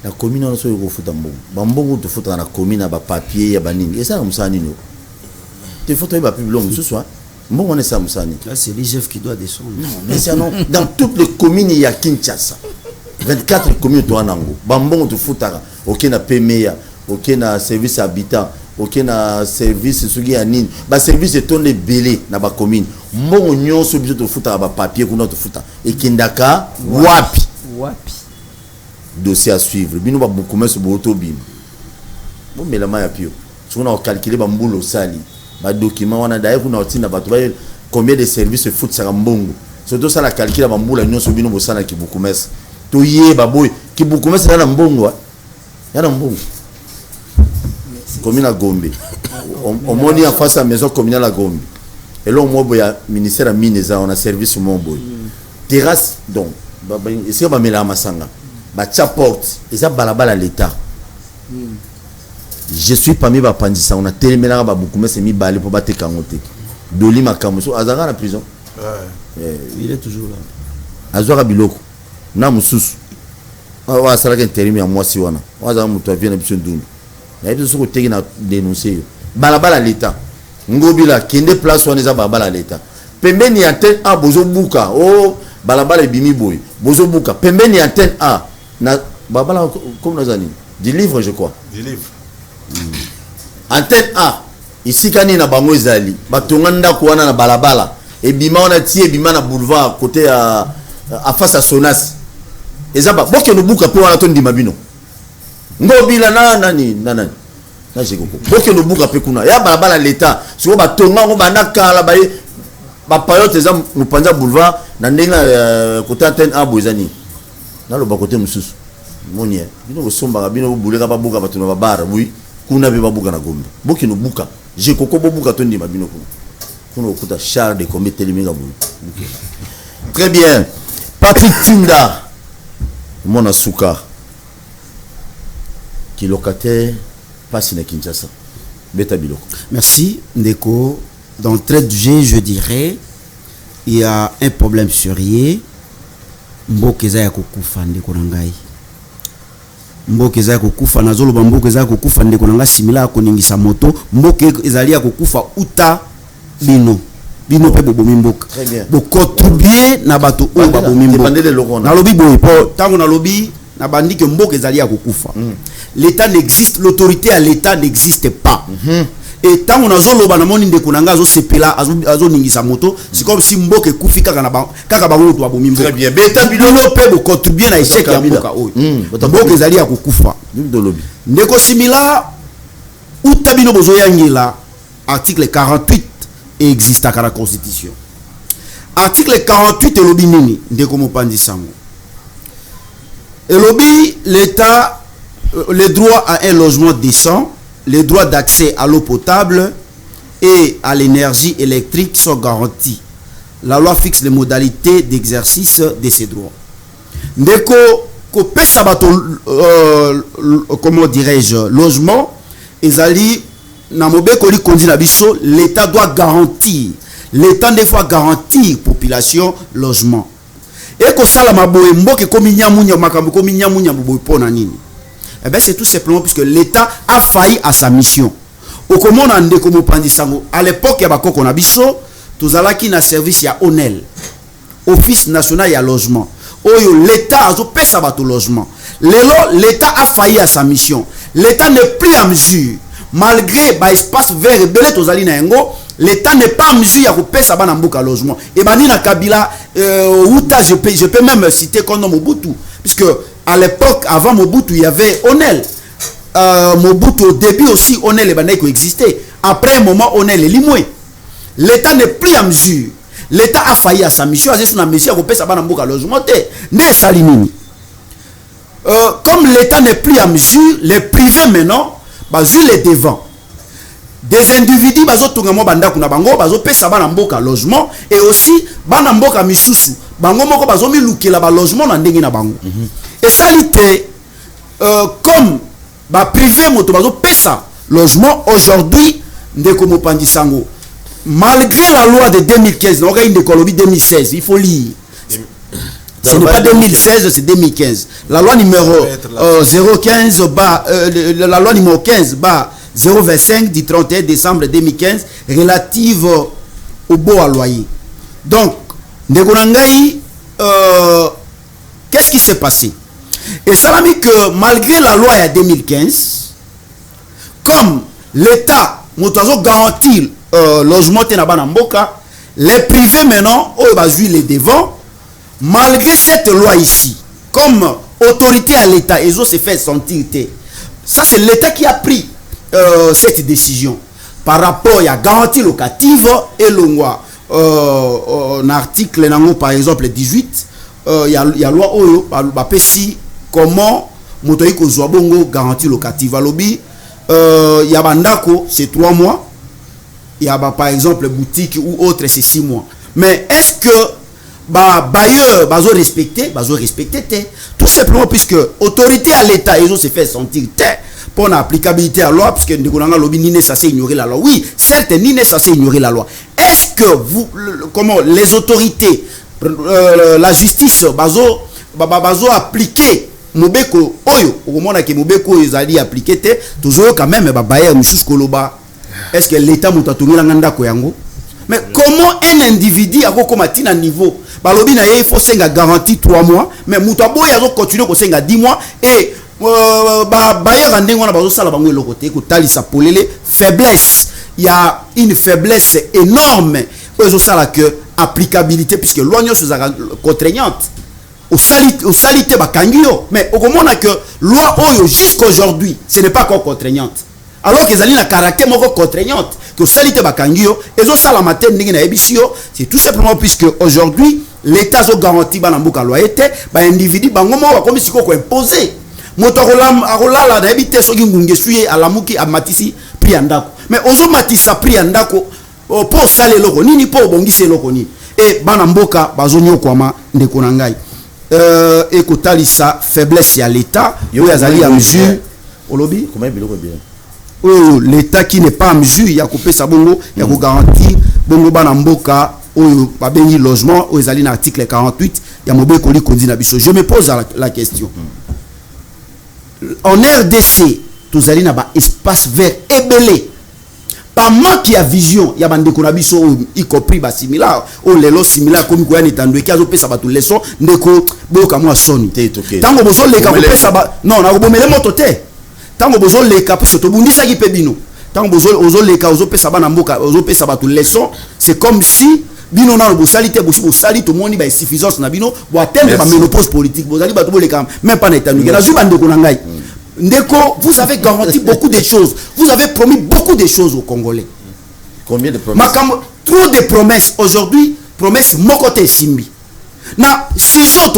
La commune on se refuta mbongo. Bambongo te futa na commune ba papier ya banini. Et ça musani no. Te futa ba plus long ce soir. Mbongo ne ça musani. Là c'est l'IGF qui doit descendre. Non, mais c'est non dans toutes les communes il y a Kinshasa. 24 communes to anango. Bambongo te futa. OK na PMEA, OK na service habitant, OK na service sugi ya nini. Ba service de tonne belé na ba commune. Mbongo nyonso biso te futa ba papier kuna te futa. Et kindaka wapi. Dossier à suivre. Bino ba beaucoup sur boto bim. Bon mais la main pio. Si on a calculé ba mbulo sali, ba document wana d'ailleurs on a otina ba combien de services foot ça mbongo. Surtout ça la calculer ba mbula nyonso bino bosana ki beaucoup mes. To yeba boy ki beaucoup mes na mbongo. Ya na mbongo. Commune à Gombe. On moni en face à maison communale à Gombe. Et là on boya ministère à Mineza on a service au Momboy. Terrasse donc est-ce que ba mela masanga. Ba porte et ça balabala l'état. Je suis parmi ba pandisa on a téléméla ba beaucoup mais c'est mi balé pour battre kangote. Doli makamuso azara la prison. Il est toujours là. Azwaka biloko. Na mususu. Wa salaka intérim ya mwasi wana. Wa za mutu avient na biso ndundu. Na biso ko teki na dénoncer yo. Balabala l'état. Ngobila kende place wana za balabala l'état. Pembeni antenne A bozo buka. Oh balabala bimi boy. Bozo buka. Pembeni antenne A na balabala comme nazani. Du livre je crois. Du livre. Antenne A. Ici kani na bango ezali. Batonga ndako wana na balabala. Et bima on a tiré bima na boulevard côté à face à Sonas. Et ça bon que nous bouka pour la tonne dimabino. Ngobila nani. Na j'ai compris. Bon que nous bouka pe kuna. Ya balabala l'état. Sur ba tonga ngo bana kala ba payote za nous panza boulevard na ndenga côté antenne A bozani. Na lo ba côté mususu. Monie. Bino ko somba bino buleka ba buka batuna ba bara oui. Kuna be ba buka na Gombe. Bon que nous bouka. J'ai koko bo buka tonne dimabino kuna. Charles de combien très bien. Patrick Tinda, mon Asuka, qui est locataire, passe à Kinshasa. Beta Biloko. Merci, Ndeko. Dans le trait du jeu, je dirais, il y a un problème sérieux. Mbokeza ya kukufa Ndeko Nangai. Mbokeza ya kukufa na zolo mbokeza ya kukufa Ndeko Nangai simila koningisa moto. Mbokeza ya kukufa uta bino pe bobomi mboka bo contribuer na bato o babomi mboka na lobi boy po tango na lobi na bandi ke mboka ezali ya kokufa l'état n'existe, l'autorité à l'état n'existe pas et tango na zoloba na moni ndeko nanga zo sepela azo ningisa moto c'est comme si mboka ekufi kaka na kaka bango to babomi mboka très bien beta bino pe bo contribuer na échec ya mboka oyo mboka ezali ya kokufa ndeko simila utabino bozo yangila article 48 existe à la Constitution. Article 48 et lobby nini ndeko mopandi sango. Et lobby l'État les droits à un logement décent, les droits d'accès à l'eau potable et à l'énergie électrique sont garantis. La loi fixe les modalités d'exercice de ces droits. Ndeko ko pesa bato comment dirais-je logement ezali na mobeko li kondi na biso l'état doit garantir l'état des fois garantir population logement et ko sala maboye mboke komi nyamunya makambo komi nyamunya boboy pona nini eh ben c'est tout simplement puisque l'état a failli à sa mission okomona ndeko mopandi sango à l'époque ya bakoko na biso tozalaki na service ya ONEL office national ya logement oyo l'état azo pesa bato logement lelo l'état a failli à sa mission l'état n'est plus à mesure malgré ba espace vert belé tozali na yango l'état n'est pas en mesure ya kopesa bana mboka logement et bani na Kabila uta je peux même citer comme Mobutu puisque à l'époque avant Mobutu il y avait Onel Mobutu au début aussi Onel et bana existait après un moment Onel est limoué l'état n'est plus en mesure l'état a failli à sa mission c'est na mission ya kopesa bana mboka logement te ne sali nini comme l'état n'est plus en mesure les privés maintenant bazu les devant des individus bazotunga mo banda kuna bango bazopesa bana mboka logement et aussi bana mboka misusu bango moko bazomi lukela ba logement na ndenge na bango et salité comme ba privé moto bazopesa logement aujourd'hui ndeko mopandi sango malgré la loi de 2015 donc il de 2016 il faut lire ce n'est pas 2016, c'est 2015. La loi numéro 015 la loi numéro 15 025 du 31 décembre 2015 relative au baux à loyer. Donc, qu'est-ce qui s'est passé? Et ça a mis que malgré la loi de 2015, comme l'État a garanti logement na mboka, les privés maintenant ont les devants. Malgré cette loi ici, comme autorité à l'État, ils ont se fait sentir. Ça, c'est l'État qui a pris cette décision par rapport à la garantie locative et le loi. Un article, par exemple, 18, il y a la loi Oyo, comment motoïko Zouabongo garantie locative. Il y a Bandako, c'est 3 mois. Il y a par exemple boutique ou autre, c'est 6 mois. Mais est-ce que bailleurs bazo respecter tout simplement puisque autorité à l'état ils ont se fait sentir pour l'applicabilité à la loi puisque ndeko nanga lobi ni censé ignorer la loi oui certes ni censé ignorer la loi est-ce que comment les autorités, la justice, bazo appliquer mobeko oyo okomona ke mobeko oyo ezali appliqué te toujours quand même babaye mususu koloba est-ce que l'état mutatungila nganda ko yango mais comment un individu akokoma tina niveau balobi na ye il faut senga garantie 3 mois mais mutu aboya zo continuer ko senga 10 mois et babaye randengo na bazo sala bango eloko te ko talisa polele faiblesse, il y a une faiblesse énorme aux sala que applicabilité puisque loi nyonso za contraignante au salité bakangio mais au moment que loi oyo jusqu'aujourd'hui ce n'est pas encore contraignante alors que zali na caractère moko contraignante que salité bakangio ezo sala matin ndenge na ebisio c'est tout simplement puisque aujourd'hui l'état zo garantit bana mboka loyauté ba individu bango mo ba komi siko ko imposer moto akolala na ebite soki ngunge suye alamuki amatisi pri andako mais ozo matisa pri andako po sala eloko nini po bongisa eloko nini et bana mboka bazonyo kwama ndeko na ngai et kotalisa faiblesse ya l'état yo yazali à mesure olobi comment biloko bien l'état qui n'est pas à mesure ya kopesa bongo ya ko garantir bongo bana mboka oyo babengi logement oyo ezali na article 48 ya mobeko li kondi na biso. Je me pose la question. En RDC tozali na ba espace vert ebele pas manque ya vision ya bandeko na biso y compris ba similaire o lelo similaire comme ko yani tandwe ki azopesa ba tout leçon ndeko boka mwa soni te tango bozo leka kopesa ba non na kobomele moto te tango bozo leka peso to bundisa ki pe bino tango bozo leka ozopesa ba na mboka ozopesa ba tout leçon c'est comme si bino na bosalité bosali to moni ba insuffisance na bino bo atteindre ba ménopause politique bozali ba to boleka même pas na etandwe na zuba ndeko na ngai ndeko vous avez garanti beaucoup de choses vous avez promis beaucoup de choses aux Congolais. Combien de promesses? Trop de promesses aujourd'hui promesses mokote simbi na sujet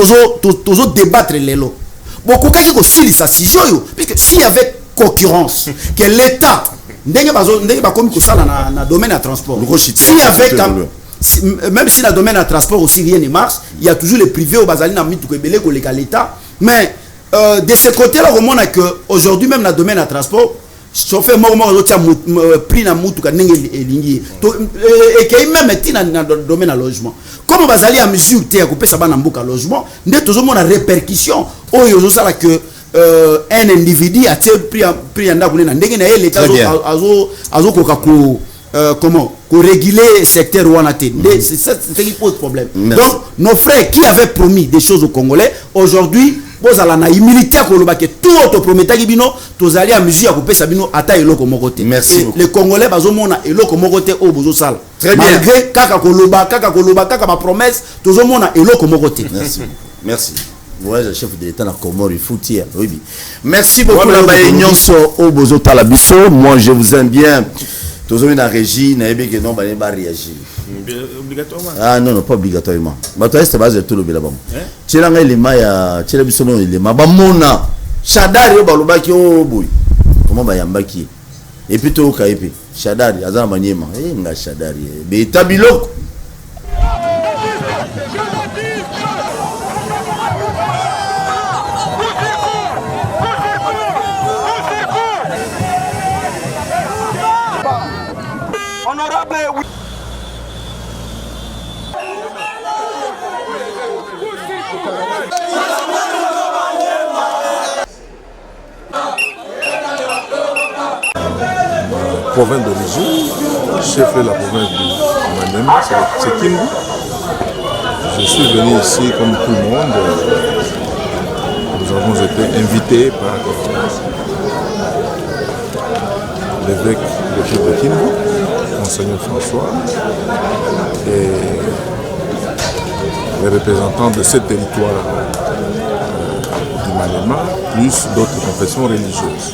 tozo débattre lelo beaucoup kaki ko silisa sujet yo puisque s'il y avait concurrence que l'état ndenge ba komi ko sala na domaine à transport s'il y avait même si dans le domaine à transport aussi rien ne marche il y a toujours les privés au bazali na mitu ko ebele ko l'état mais de ce côté-là, on a que aujourd'hui même dans le domaine de transport, chauffeur prix na mutu kanenge elingi et que même dans le domaine de logement. Comme on va aller à mesure te couper ça bana mboka logement, ne toujours mon répercussion. Oh yo ça là que un individu a pris en ndako na ndenge na l'état azo kokako comment pour réguler secteur ouanate. C'est ça qui pose problème. Donc nos frères qui avaient promis des choses aux Congolais aujourd'hui bozala na humilité koloba ke tout auto prometaki bino tozali à mesure ya kopesa bino ata eloko moko te. Merci. Les Congolais bazomona eloko moko te o bozo sala. Très bien. Malgré kaka kaka ba promesse tozomona eloko moko te. Merci. Merci. Ouais, le chef de l'État na Comore il faut dire. Oui. Merci beaucoup la baïnyonso o bozo tala biso. Moi je vous aime bien. Tozomona na régie na ebe que non ba réagir. Obligatoirement. Ah non, pas obligatoirement. Mais toi, c'est base de tout le bien là-bas. Tu as les mailles, tu as vu son nom, les mailles. Mona, Chadari, au balobaki, oh boy. Comment va yambaki? Et puis toi, au Kaipi, Chadari, Azan Maniema, nga Chadari, mais Tabilok. Province d'origine, chef de la province de moi-même, c'est Kimbu. Je suis venu ici comme tout le monde. Nous avons été invités par l'évêque de Kimbu, Monseigneur François, et les représentants de ce territoire du Malema, plus d'autres confessions religieuses,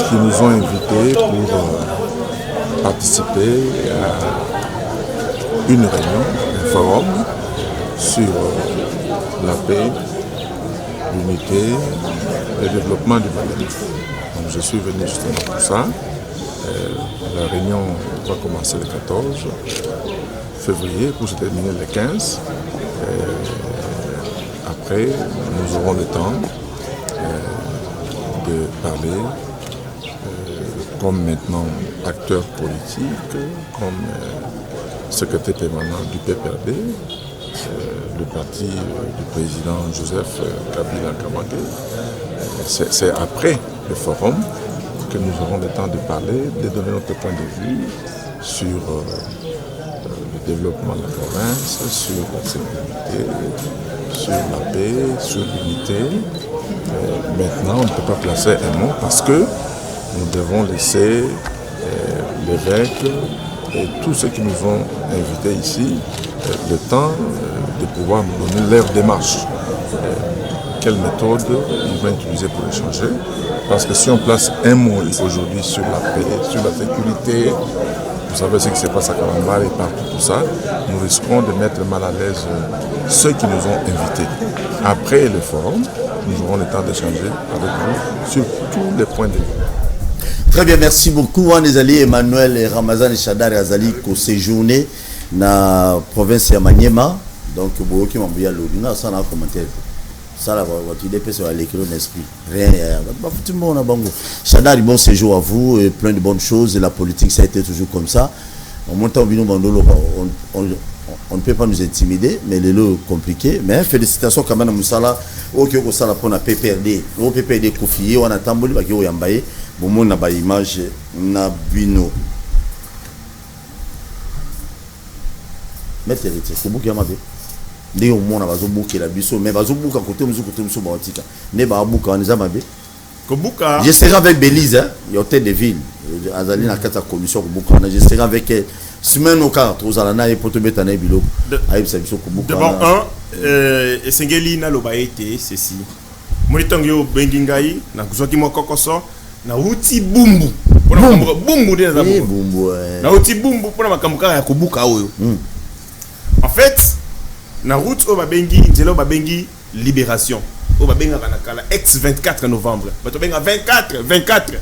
qui nous ont invités pour participer à une réunion, un forum sur la paix, l'unité et le développement du Mali. Donc je suis venu justement pour ça. La réunion va commencer le 14 février pour se terminer le 15. Après, nous aurons le temps de parler comme maintenant acteur politique, comme secrétaire permanent du PPRD, le parti du président Joseph Kabila Kabange. C'est après le forum que nous aurons le temps de parler, de donner notre point de vue sur le développement de la province, sur la sécurité, sur la paix, sur l'unité. Maintenant, on ne peut pas placer un mot parce que nous devons laisser l'évêque et tous ceux qui nous ont invités ici le temps de pouvoir nous donner leur démarche. Quelle méthode ils vont utiliser pour échanger. Parce que si on place un mot aujourd'hui sur la paix, sur la sécurité, vous savez ce qui se passe à Kalambal et partout tout ça, nous risquons de mettre mal à l'aise ceux qui nous ont invités. Après le forum, nous aurons le temps d'échanger avec vous sur tous les points de vue. Très bien, merci beaucoup. On est allé Emmanuel et Ramazan et Chadar et Azali qui ont séjourné dans la province de Maniema. Donc, vous qui m'ont envoyé l'audio, ça n'a pas commentaire. Ça, la voiture DP sur l'écran d'esprit. Rien. Tout le monde a bango. Chadar, bon séjour à vous, et plein de bonnes choses. Et la politique, ça a été toujours comme ça. En montant au bino bandolo, on ne peut pas nous intimider, mais les lots compliqués. Mais félicitations quand même à Moussala. Ok, on s'en pour la PPRD. Au PPRD confié, on a tamboli, parce qu'on y a mbaye. Bon, on a une image, na bino. Mais c'est beaucoup qui a mabé. Dès au moins, on va bouquer la biso, mais on va bouquer à côté, je serai avec Belize, il y a des villes. Azali na kata commission je serai avec semaine au cadre, aux alana et potobetane bilo. D'abord, Sengeli na lobaete, ceci. Monitangyo bengingai, na kuzoki mokokoso, na uti bumbu. Bumbu de la bumbu. Na uti bumbu pour la kamuka ya kubuka oyo. En fait, na route au babengi, nzelo babengi libération. Au babenga banakala ex 24 novembre. Bato benga 24.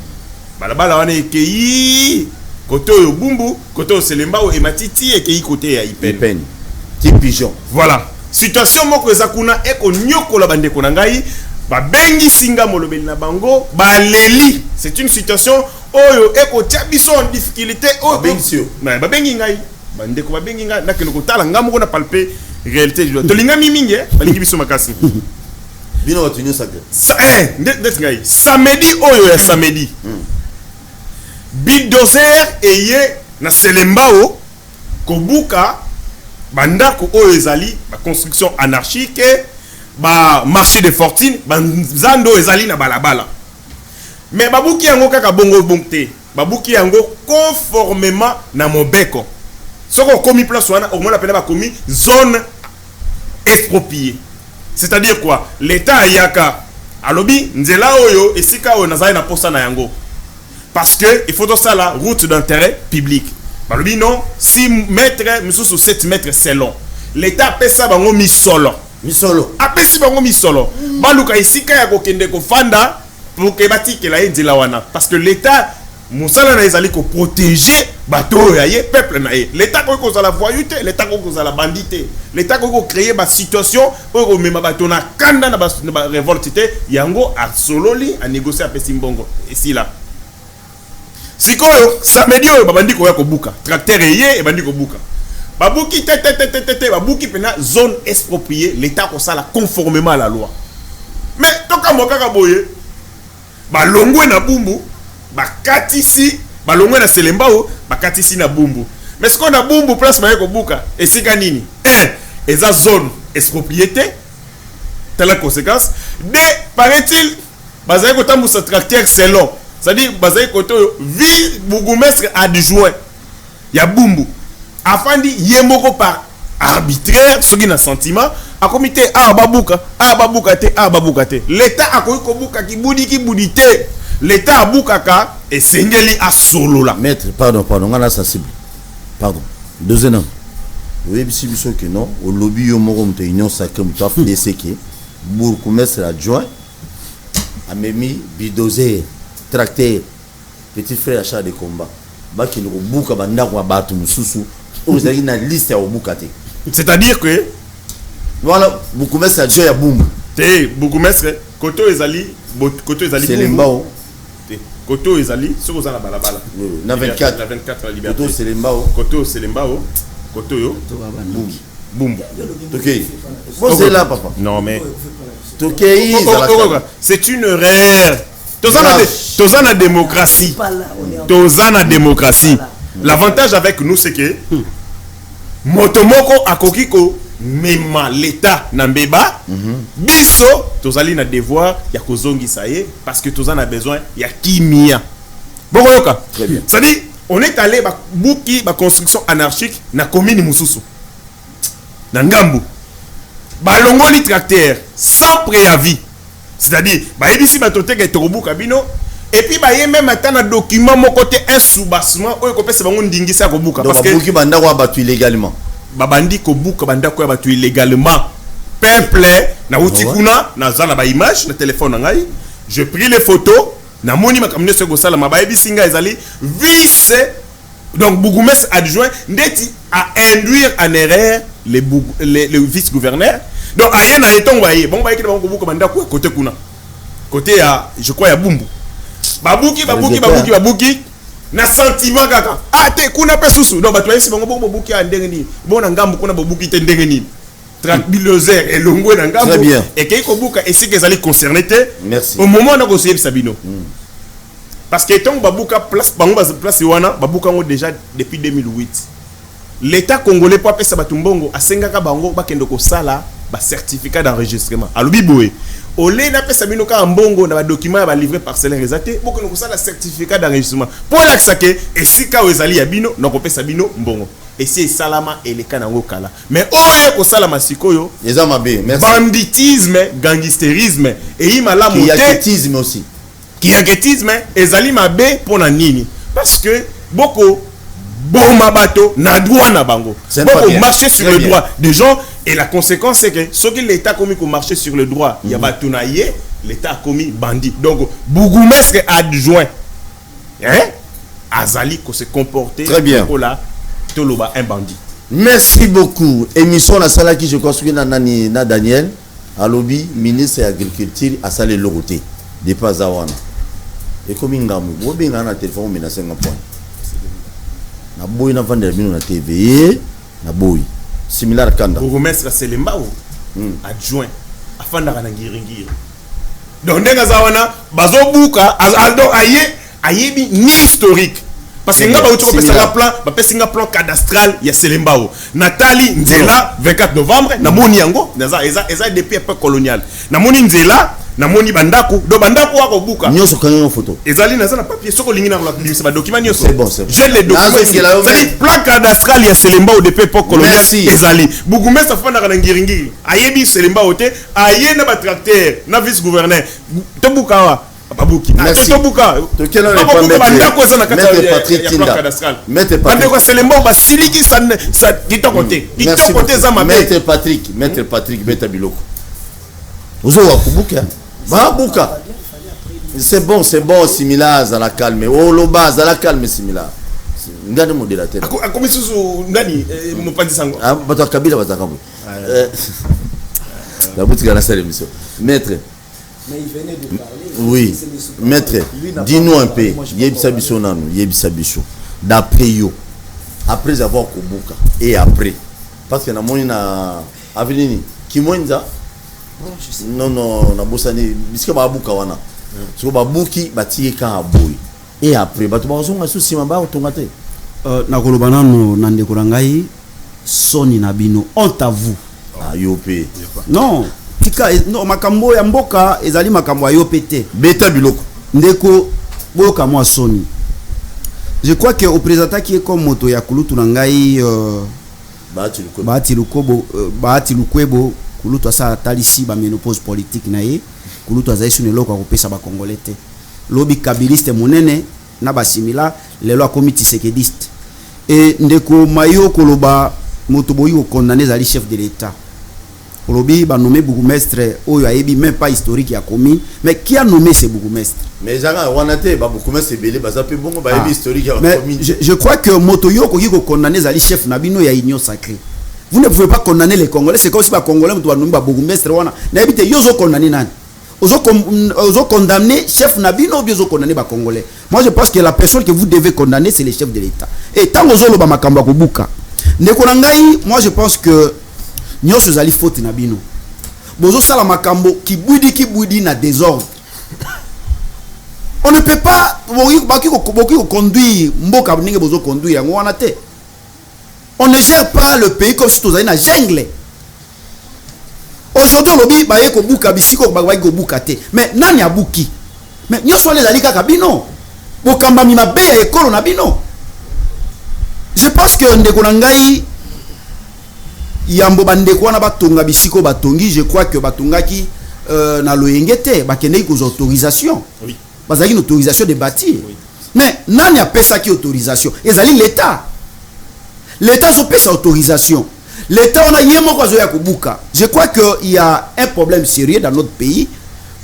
Balabala wana ekei koto yo bumbu, koto yo selemba o ematiti ekei kote ya ipen. Ti pigeon. Voilà. Situation moko ezakuna eko nyokola bandeko na ngai, babengi singa molobeli na bango, baleli. C'est une situation oyo eko tia biso en difficulté oyo bensio. Mais babengi ngai, bandeko babengi ngai na kelo kotala ngamo ko na palper réalité du to linga mimingi balingi biso makasi. Bino watuni sacré. Samedi oyo ya samedi. Bulldozer eye na selembao kobuka bandako oyo ezali ba construction anarchique ba marché de fortune banzando ezali na balabala. Mais babuki yango kaka bongo bonte. Babuki yango conformément na mobeko. Soko komi place wana au moins la peine ba komi zone expropriée. C'est-à-dire quoi? L'État ayaka alobi nzela oyo esika oyo nazali na posa na yango. Parce que il faut dans ça la route d'intérêt public. Alobi non, 6 mètres misusu 7 mètres c'est long. L'État pesa bango misolo. Apesi bango misolo. Baluka esika ya kokende ko fanda pour que batike la nzela wana parce que l'État musala na ezali ko protéger bateau ya ye peuple na ye. L'État ko za la voyouté, l'État ko za la bandité. L'État ko créer ba situation pour mema bateau na kanda na ba révolte yango a sololi a négocier apesi mbongo. Et si là sikoyo samedi oyo babandi ko ya ko buka tracteur ye e bandi ko buka babuki tete babuki pena zone expropriée l'État ko sala conformément à la loi. Mais toka mokaka boye balongwe na bumbu bakatisi balongwe na selembao bakatisi na bumbu. Mais ce qu'on a bumbu place ba ko buka esika nini eza zone expropriété telle conséquence de paraît-il bazali ko tambusa tracteur selon. C'est-à-dire, Bazaï Koto, vie bourgmestre adjoint, il y a Bumbu. Afin de yemoko par arbitraire, ce qui n'a sentiment, a comité Babouka te. L'État a kobuka ki boudite. L'État a boukaka et Sengeli a solo là. Maître, pardon, on a sensible. Pardon. Deuxième an. Oui, si vous savez que non, au lobby yomoro mte union sacrée mte FDC bourgmestre adjoint a mis bidozer. Tracteur, petit frère achat de combat. Baki no buka bandako abatu mususu. Ozali na liste ya obukate. C'est-à-dire que voilà, bourgmestre adjoint ya Bumbu. Bourgmestre koto ezali Selembao. Koto ezali soko za na balabala. Na 24 la 24 la liberté. Koto Selembao. Koto Selembao. Koto yo. Bumbu. Tokei. Bon c'est là papa. Non mais Tokei. C'est une erreur. Tozana démocratie. Tozana démocratie. L'avantage avec nous c'est que motomoko akokiko mema l'état nambeba biso tozali na devoir ya kozongisa ye parce que tozana besoin ya kimia. Bokoyoka. Très bien. Ça dit on est allé buki ba construction anarchique na commune Mususu. Na Ngambu. Ba longoli tracteur sans préavis. C'est-à-dire ba ebisi ba toteka tokobuka bino et puis ba ye même atana document mon côté un soubassement oyo ko pesa bango ndingisa ko buka parce que buki banda ko batu illégalement. Babandi ko buka banda ko batu illégalement. Peuple na utikuna na zana ba image na téléphone ngai. Je pris les photos na moni makamne se ko sala mabayebi singa ezali vice donc bourgmestre adjoint ndeti à induire en erreur le vice-gouverneur. Donc aye na etongo aye bon ba yiki ba ko buka banda ko côté kuna. Côté ya je crois ya Bumbu. Babuki na sentiment kaka te kuna pe susu donc bato yesi bango bobuki a ndenge ni bona ngambu kuna bobuki te ndenge ni tranquilloser et longo na ngambu et kei ko buka et si que ezali concerné te au moment na ko sebe sabino parce que tant babuka place bango place wana babuka ngo déjà depuis 2008 l'état congolais pour pesa batumbongo asengaka bango bakendo ko sala ba certificat d'enregistrement alobi boye olé na pesa bino ka mbongo na ba document ba livré parcellaire ezate boko ko sala certificat d'enregistrement pour l'axe que et si ka ezali ya bino na ko pesa bino mbongo et si salama eleka nango kala mais oye ko sala masikoyo ezama be merci banditisme gangsterisme et imala moté kiaketisme aussi kiaketisme ezali mabe pona nini parce que boko boma bato na droit na bango boko marcher sur le droit des gens. Et la conséquence c'est que ce que l'État a commis pour marcher sur le droit, il y a batunaye, l'État a commis bandit. Donc, bourgmestre adjoint, Azali ko se comporter pour la toloba un bandit. Merci beaucoup. Émission la sala qui je construis na Daniel, alobi ministre de l'agriculture à Salé Loroté, de Pazawana. Et comme ngamu, wobe ngana téléphone menacer un point. Na boy na vendre bino na TV, na boy. Similar Kanda. Bourgmestre Selembao adjoint afanda kana ngiringiri. Donc ndenga zawana bazobuka aldo ayebi ni historique parce que ngaba uti ko pesa plan ba pesa plan cadastral ya Selembao. Natali Nzela 24 novembre na moni yango eza depuis époque coloniale. Na moni Nzela na moni bandako do bandako wako buka nyoso kanga photo ezali na na papier soko lingi na la limisa ba document nyoso c'est bon j'ai les documents c'est plan cadastral ya Selembao depuis époque coloniale ezali bourgmestre afana kana ngiringiri ayebi Selembao te aye na ba tracteur na vice gouverneur to buka wa babuki to buka to kena le pas bandako za na kata ya plan cadastral maître bandako Selembao ba siliki sa kitokote za mabe maître Patrick Beta Biloko ozo wa kubuka Babuka. C'est bon, similaire à la calme. Oh, le bas à la calme, similaire. Ngani modérateur. Comme sous ngani mo pas disango. Ah, bato kabila bazakambo. La boutique à la salle émission. Maître. Mais il venait de parler. Oui. Maître, dis-nous un peu. Yebisa biso nanu, yebisa biso. D'après yo. Après avoir kubuka et après parce que na moni na avenini kimonza non na bosani bisika babuka wana so babuki batie ka aboy et après bato bazonga susi mamba otongate na koloba nano na ndeko ngai soni na bino honte à vous ayopé non tika no makambo ya mboka ezali makambo ayopé te Beta Biloko ndeko boka moi soni je crois que au président qui est comme moto ya kulutu na ngai Bahati Lukwebo kulutu asa talisi ba ménopause politique na ye kulutu azali sune loko akopesa ba congolais te lobi kabiliste monene na ba simila lelo akomi tisekediste et ndeko mayo koloba moto boyi ko condamner zali chef de l'état lobi ba nommé bourgmestre oyo ayebi même pas historique ya komi mais qui a nommé ce bourgmestre mais zanga wanate ba bourgmestre belé bazape bongo ba yebi historique ya komi je crois que moto yo ko condamner zali chef na bino ya union sacrée. Vous ne pouvez pas condamner les Congolais. C'est comme si les Congolais doivent nommer bourgmestre wana. N'habite yozo condamner nani. Ozo condamner chef Nabino ou bien ozo condamner ba Congolais. Moi je pense que la personne que vous devez condamner c'est le chef de l'État. Et tant ozo lo ba makamba ko buka. Ndeko nangai, moi je pense que nyonso zali faute Nabino. Bozo sala makambo ki budi na désordre. On ne peut pas conduire mboka ndenge bozo conduire yango wana te. On ne gère pas le pays comme si tozali na jungle. Aujourd'hui, lobi ba yeko buka bisiko ba yeko buka te. Mais nani abuki? Mais nyoso les ali kaka bino. Bokamba mi mabe ya ekolo na bino. Je pense que ndeko na ngai yambo bandeko wana batonga bisiko batongi, je crois que batongaki na loyengete bakendeki ko autorisation. Oui. Bazaki une autorisation de bâtir. Oui. Mais nani apesa ki autorisation? Ezali l'État. L'État so pesa autorisation. L'État on a yemo kwa zoya kubuka. Je crois qu'il y a un problème sérieux dans notre pays.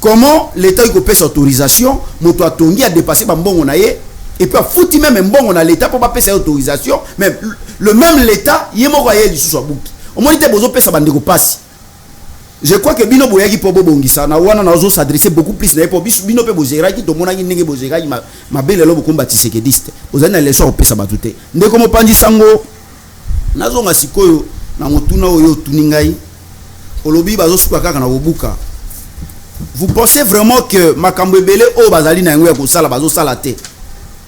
Comment l'État il pesa autorisation, moto atongi a dépassé ba mbongo na ye et puis a fouti même mbongo na l'État pour pas pesa autorisation, mais le même l'État yemo kwa ye lisusu abuki. Au moins il bozo pesa bandeko passe. Je crois que bino boyaki po bobongisa na wana nazo s'adresser beaucoup plus na po bino pe bozeraki to monaki ndenge bozeraki ma belle lo bokomba tisekediste. Ozana leso pesa batute. Ndeko mo panji sango nazo ngasikoyo na motuna oyo tuningai olobi bazo suka kaka na bobuka. Vous pensez vraiment que makambo ebele o bazali na yango ya kosala bazo sala te?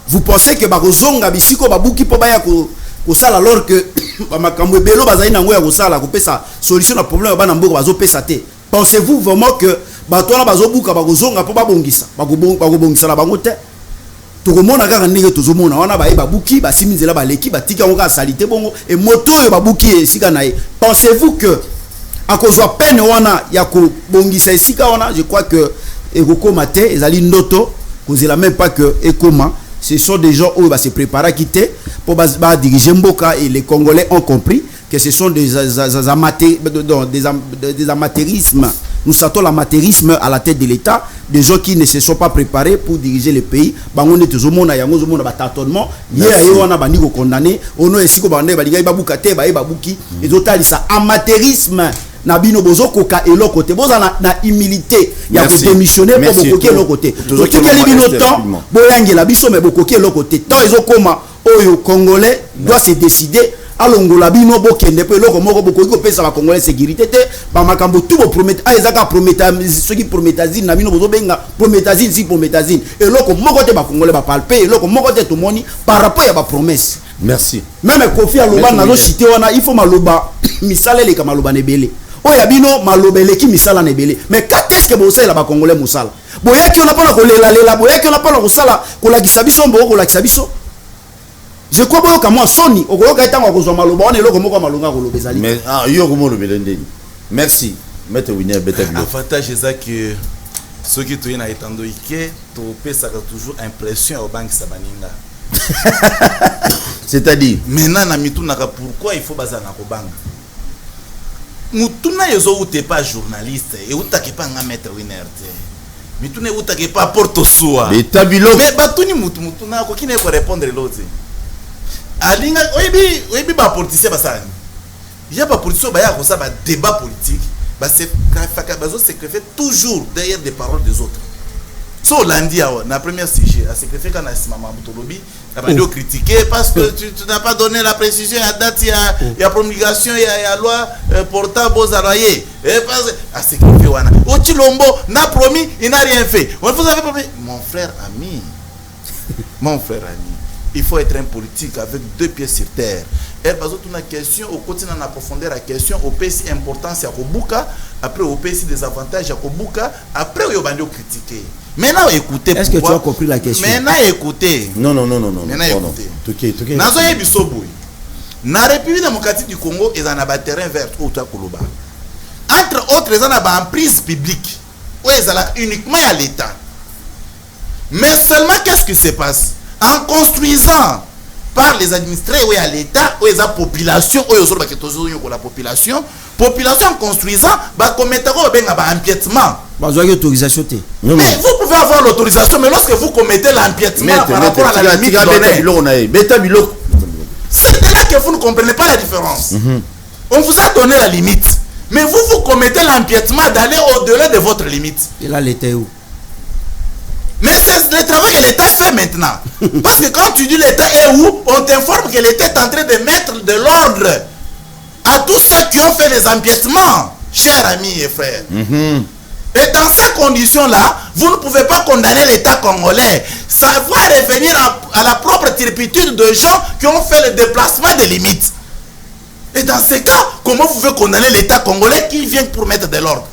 Vous pensez que bakozonga bisiko babuki po baya ko sala alors que makambo ebele bazali na yango ya kosala ko pesa solution na problème bana mboko bazo pesa te? Pensez-vous vraiment que batona bazo buka bakozonga po babongisa bakobongisa na bango te? Tokomona kaka ndenge tozomona wana baye babuki basimizela baleki batika ngo salite bongo et moto yo babuki esika na ye. Pensez-vous que à cause de peine wana ya ko bongisa esika wana, je crois que ekokoma te ezali ndoto kozela même pas que ekoma. Ce sont des gens où va se préparer à quitter pour diriger Mboka et les Congolais ont compris que ce sont des amateurismes. Nous sentons l'amateurisme à la tête de l'État, des gens qui ne se sont pas préparés pour diriger le pays. Bangonde tozomona yango zomona batatonnement, hier wana bandi ko condamné, ono esiko bande baliga babuka te bae babuki, et totali ça amateurisme. Nabino bozo koka eloko te boza na humilité ya ko démissionner pour bokoki eloko te. Toki libino temps boyangela biso mais bokoki eloko te. Tant ezokoma oyo Congolais doit se décider alongola bino bokende pe eloko moko bokoki ko pesa ba Congolais sécurité te ba makambo tout bo promettre ezaka prometazine soki prometazine na bino bozo benga prometazine si prometazine eloko moko te ba Congolais ba palper eloko moko te tomoni par rapport ya ba promesse. Merci. Même Kofi aloba na lo cité wana il faut maloba misala le kamaloba nebele. Oya bino malobele ki misala nebele. Mais quand est-ce que bosa la ba Congolais musala? Boyaki on a pas na kolela lela, boyaki on a pas na kosala kolakisa biso mbo kolakisa biso. Je crois que moi Sony okoyoka etango kozwa maloba on eloko moko malonga kolobezali. Mais yo komo lobele ndeni. Merci. Maître Winner Betabilo. Avantage c'est que ceux qui toyena etando ike to pesa toujours impression au banque sabaninga. C'est-à-dire maintenant na mitunaka pourquoi il faut bazana ko banque. Mutuna yezo ute pas journaliste et utake pas nga Maître Winner te. Mitune utake pas porte soi. Betabilo. Mais batuni mutuna ko kine ko répondre l'autre. Alinga oyebi ba politicien basani. Il y a pas politicien ba ya ko ça ba débat politique, ba se bazo secrétaire toujours derrière des paroles des autres. So lundi na première sujet, à secrétaire kana simama Mutolobi, a pas de critiquer parce que tu n'as pas donné la précision à date il y a promulgation il y a loi portant bozaloyer. Et parce à secrétaire wana. Ochilombo n'a promis, il n'a rien fait. On vous avez promis mon frère ami. Mon frère ami. Il faut être un politique avec deux pieds sur terre. Et parce que une question, au continent en profondeur la question, au pays importance à Kobuka, après au pays des avantages à Kobuka, après au bandi critiquer. Maintenant écoutez. Est-ce que tu as compris la question? Maintenant écoutez. Non. Maintenant écoutez. Toké. Nazo yebisoboy. Na République démocratique du Congo et dans un terrain vert au Koloba. Entre autres, ils ont une emprise publique. Où ils ont uniquement à l'État. Mais seulement qu'est-ce qui se passe? En construisant par les administrés ou à l'État, ou à la population, ou à la population en construisant, commettre un empiètement. Mais vous pouvez avoir l'autorisation, mais lorsque vous commettez l'empiètement par rapport à la limite donnée, c'est là que vous ne comprenez pas la différence. On vous a donné la limite. Mais vous commettez l'empiètement d'aller au-delà de votre limite. Et là, l'État est où? Mais c'est le travail que l'État fait maintenant. Parce que quand tu dis l'État est où, on t'informe que l'État est en train de mettre de l'ordre à tous ceux qui ont fait les empiètements, chers amis et frères. Et dans ces conditions-là, vous ne pouvez pas condamner l'État congolais. Ça va revenir à la propre turpitude de gens qui ont fait le déplacement des limites. Et dans ces cas, comment vous pouvez condamner l'État congolais qui vient pour mettre de l'ordre?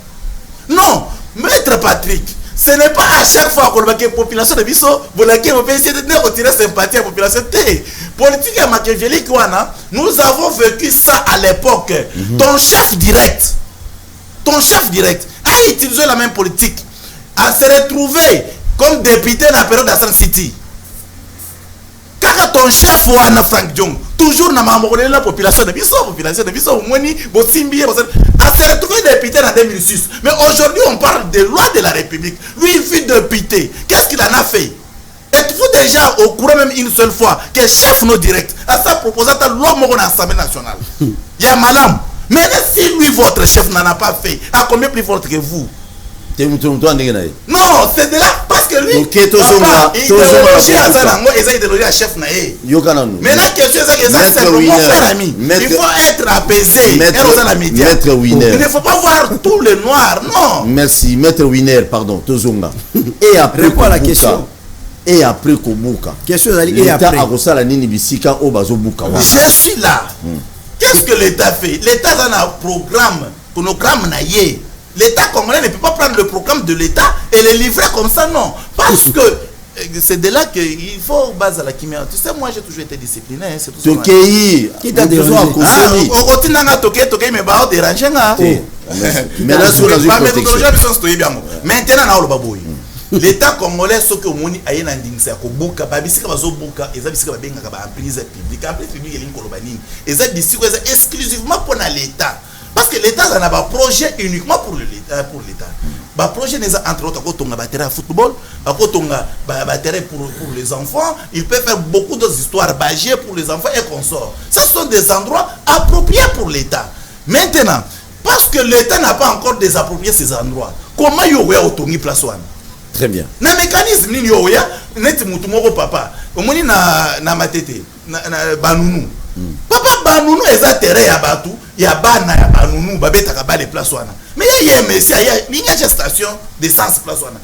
Non, Maître Patrick, ce n'est pas à chaque fois que la population de Bisso, vous essayer de retirer sympathie à la population. Politique et machiavélique, nous avons vécu ça à l'époque. Ton chef direct a utilisé la même politique, a se retrouvé comme député dans la période d'Assan City. Quand ton chef Wana Frank Diong, toujours dans la population de Bisso, a se retrouvé député en 2006. Mais aujourd'hui, on parle des lois de la République. Lui, il fut député. Qu'est-ce qu'il en a fait? Êtes-vous déjà au courant même une seule fois que chef non direct a ça proposé à l'homme dans l'Assemblée nationale? Il y a madame. Mais si lui, votre chef, n'en a pas fait, à combien plus fort que vous? Non, c'est de là parce que lui, idéologie à chef naé. Maintenant, c'est mon frère ami. Il faut être apaisé. Il ne faut pas voir tout le noir, non. Merci, Maître Winer, pardon, Tozonga. Et après quoi la question? Et après Kobuka. Question l'État a reçu la Nini Bisika au Bazobuka. Je suis là. Qu'est-ce que l'État fait? L'État a un programme naïe. L'État congolais ne peut pas prendre le programme de l'État et le livrer comme ça, non. Parce que c'est de là qu'il faut base à la chimie. Tu sais, moi j'ai toujours été discipliné. C'est tout ça. Qui t'a dérangé? Mais bah, dérangé. Mais là, sur la maintenant, l'État congolais, ce que mon aïe n'a dit, c'est que Bouka, Babisika Bazobuka, et Zabisika Babenga en prise publique, en prise publique, et l'Inkolobani, et Zabisika exclusivement pour l'État. Parce que l'État a un projet uniquement pour l'État. Le projet n'est entre autres un batterie à football, un batterie pour les enfants. Il peut faire beaucoup d'autres histoires bagées pour les enfants et consorts. Ce sont des endroits appropriés pour l'État. Maintenant, parce que l'État n'a pas encore désapproprié ces endroits, comment il y a autonomie place one? Très bien. Na mécanisme ni yo ya net mutu moko papa. Omoni na matete na banunu. Papa banunu eza terrain ya batu ya bana ya banunu babeta ka ba les place wana. Mais ya monsieur ya ligne de station d'essence place wana.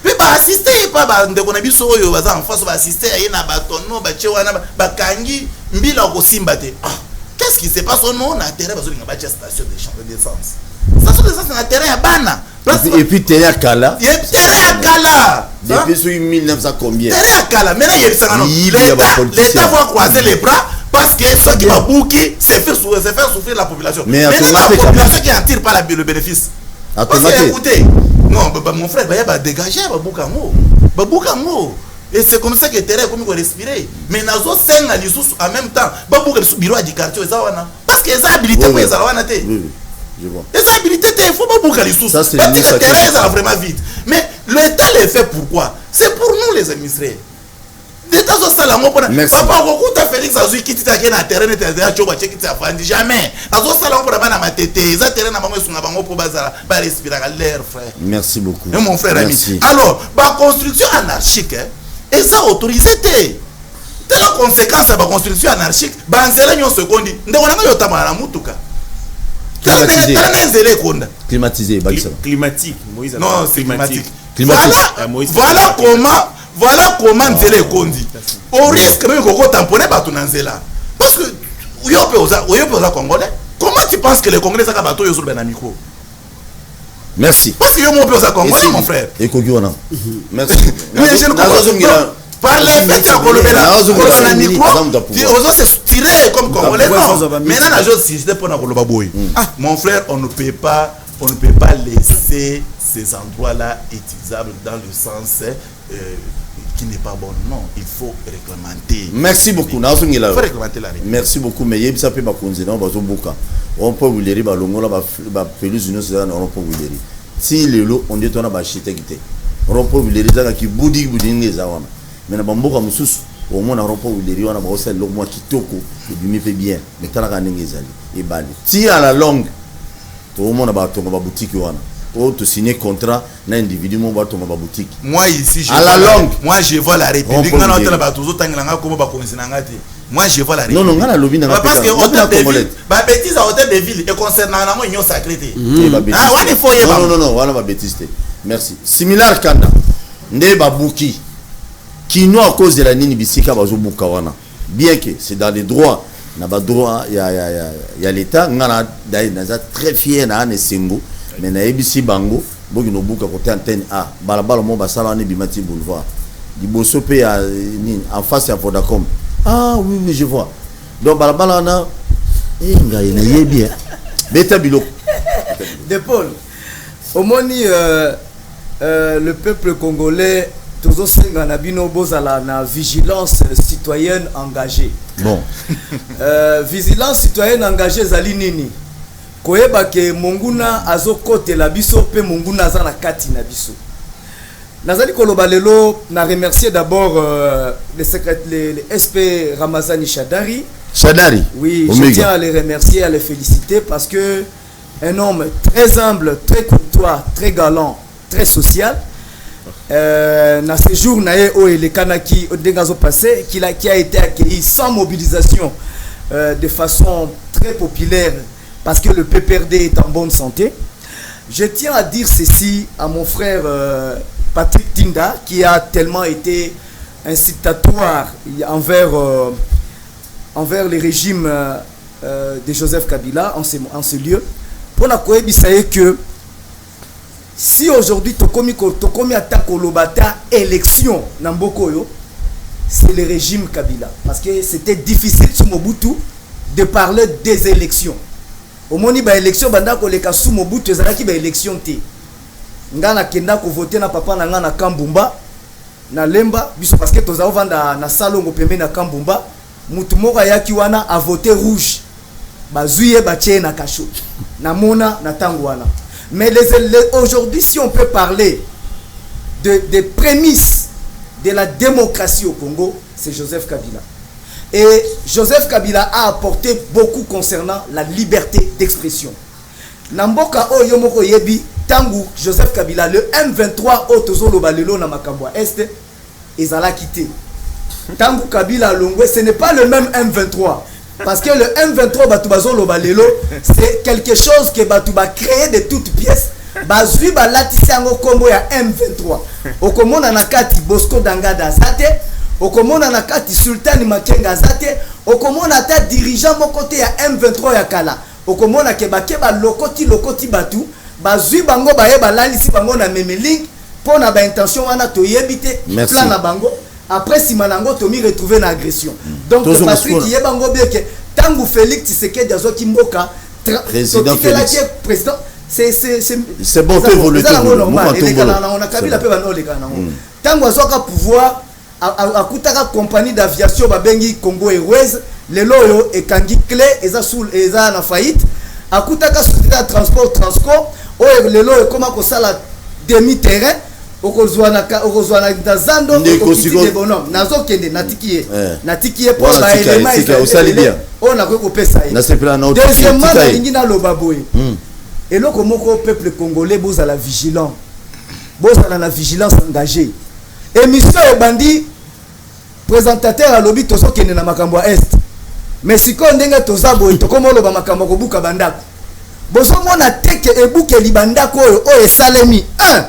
Pe ba assister pa ba ndeko na biso oyo baza en face ba assister ya na batono ba che wana ba kangi mbila ko simba te. Ah, qu'est-ce qui se passe non na terrain bazo linga ba station d'essence. Station d'essence na terrain ya bana. Et puis terrain à Kala. Terrain à Kala. Depuis 1900 combien? Terrain à Kala. Maintenant l'État va croiser les bras parce que ceux qui vont bouquer, c'est faire souffrir la population. Mais la population qui en tire pas le bénéfice. Parce que écoutez, non, mon frère, il va dégager, il va boucango. Et c'est comme ça que le terrain est comme il respirer. Mais nous avons 5 ans en même temps. Il va bouquer le bureau du quartier. Parce que les habilités pour les avoir. Les habilités, il faut pas bouger les sous. Parce que le terrain est vraiment vide. Mais l'État le fait pourquoi? C'est pour nous les administrés. L'État est salamu pour nous. Papa, beaucoup de Félix Azoui qui t'a gagné un terrain et t'a dit jamais. Azoui salamu pour la matete. Ils ont terrain à manger sur la banque pour respirer l'air, frère. Merci beaucoup. Et mon frère ami. Alors, la construction anarchique, et ça autorisé. De la conséquence de la construction anarchique, Banzela se condi. Nous avons eu la mutuka. Climatisé. Climatique. Moïse. Non, c'est climatique. Voilà comment Nzela est condi. Au risque même qu'on tamponne pas tout Nzela. Parce que Congolais. Comment tu penses que les Congolais sont bateau sur le micro? Merci. Parce que yo aux Congolais, mon frère. Merci. Par les faits qu'on le met dans le micro, on se tirer comme Congolais. Maintenant, la chose, c'est pour mon frère, on ne peut pas laisser ces endroits-là utilisables dans le sens qui n'est pas bon. Non, il faut réglementer. Merci beaucoup. Il faut réglementer la règle. Merci beaucoup. Mais il y a pas on peut vous lire si le lot on dit on a architecte on peut vous lire qui boudi mais na bamboka mususu au moins na rompo uleri wana ba osel kitoko et bien mais tala ka ndenge ezali et bali si à la longue au monde ba tonga ba boutique wana o to signer contrat na individu mo ba tonga ba boutique. Moi ici je à la longue moi je vois la République na hôtel ba tozo tangilanga ko ba komisi na ngati. Moi je vois la République. Non ngana lobi na parce que hôtel de ville ba bêtise à hôtel de ville et concernant na mo union sacrée. Ah wani foye ba. Non wana ba bêtise. Merci. Similar kanda nde ba buki kino à cause de la nini bisika bazo buka wana. Bien que c'est dans les droits na ba droit il y a l'état ngana dai na très fier na ne singo mais na ebisi bango boki no buka côté antenne A balabala mo basala ne bimati boulevard liboso pe en face à Vodacom. Ah oui je vois donc balabala na nga ina yebi beta bilo de Paul au moni le peuple congolais toujours senga na bino bozala na vigilance citoyenne engagée. Bon. Vigilance citoyenne engagée zali nini? Koyeba ke monguna azokote la biso pe monguna za na kati na biso. Nazali koloba lelo na remercier d'abord le SP Ramazani Shadari. Shadari. Oui, Omega. je tiens à les remercier, à les féliciter parce que un homme très humble, très courtois, très galant, très social. Dans ce jour le Kanaki passé qui a été accueilli sans mobilisation de façon très populaire parce que le PPRD est en bonne santé. Je tiens à dire ceci à mon frère Patrick Tinda qui a tellement été incitatoire envers le régime de Joseph Kabila en ce lieu pour la cohébisaye que si aujourd'hui tokomi attaque au lobata élection Nambokoyo, c'est le régime Kabila. Parce que c'était difficile sous Mobutu de parler des élections. Au moni ba élection banda ko leka sous Mobutu ezalaki ba élection te. Ngana kenda ko voter na papa na ngana Kambumba na Lemba biso parce que toza vanda na salongo pembe na Kambumba mutu moko yaki wana a voter rouge. Bazuye batie na kasho. Na mona na tango wana. Mais aujourd'hui, si on peut parler des prémices de la démocratie au Congo, c'est Joseph Kabila. Et Joseph Kabila a apporté beaucoup concernant la liberté d'expression. Namboka o yomoko yebi tangu Joseph Kabila le M23 o tozo lobalelo na makambwa est ezala quitté. Tangu Kabila longwe, ce n'est pas le même M23. Parce que le M23 Batubazo Lobalelo, c'est quelque chose que Batouba créé de toutes pièces. Bazui balatisi ango kombo ya M23. Okomona nakati Bosco Dangada zate, okomona nakati Sultani Makenga zate, okomona ta dirigeant mon côté ya M23 ya kala. Okomona ke bakeba lokoti batu, bazui bango baye balalisi bango na memeling pona ba intention wana to yebite plan na bango. Après si manango tomi retrouver une agression. Donc Patrick Yebango bieke tangu Félix Tshisekedi azoki mboka président Félix président c'est bon tu évoluer normal on a Kabila pe bano le kana tangu azoka pouvoir akutaka compagnie d'aviation babengi Congo Airways lelo yo ekangi clé eza na faillite akutaka société de transport Transco o lelo e koma ko sala demi terrain okozwana ndazando okitide bonhomme nazokende natikiye po ba élément osalibia on a ko pesa na sepela na autre deuxièmement na lingi na lobaboye eloko moko peuple congolais bozala vigilant bozala na vigilance engagée émission ebandi présentateur a lobby tozokende na makambo ya est mais siko ndenge tozaboye tokomoloba makambo ko buka bandako bozomona teke ebuke libandako oyo esalemi 1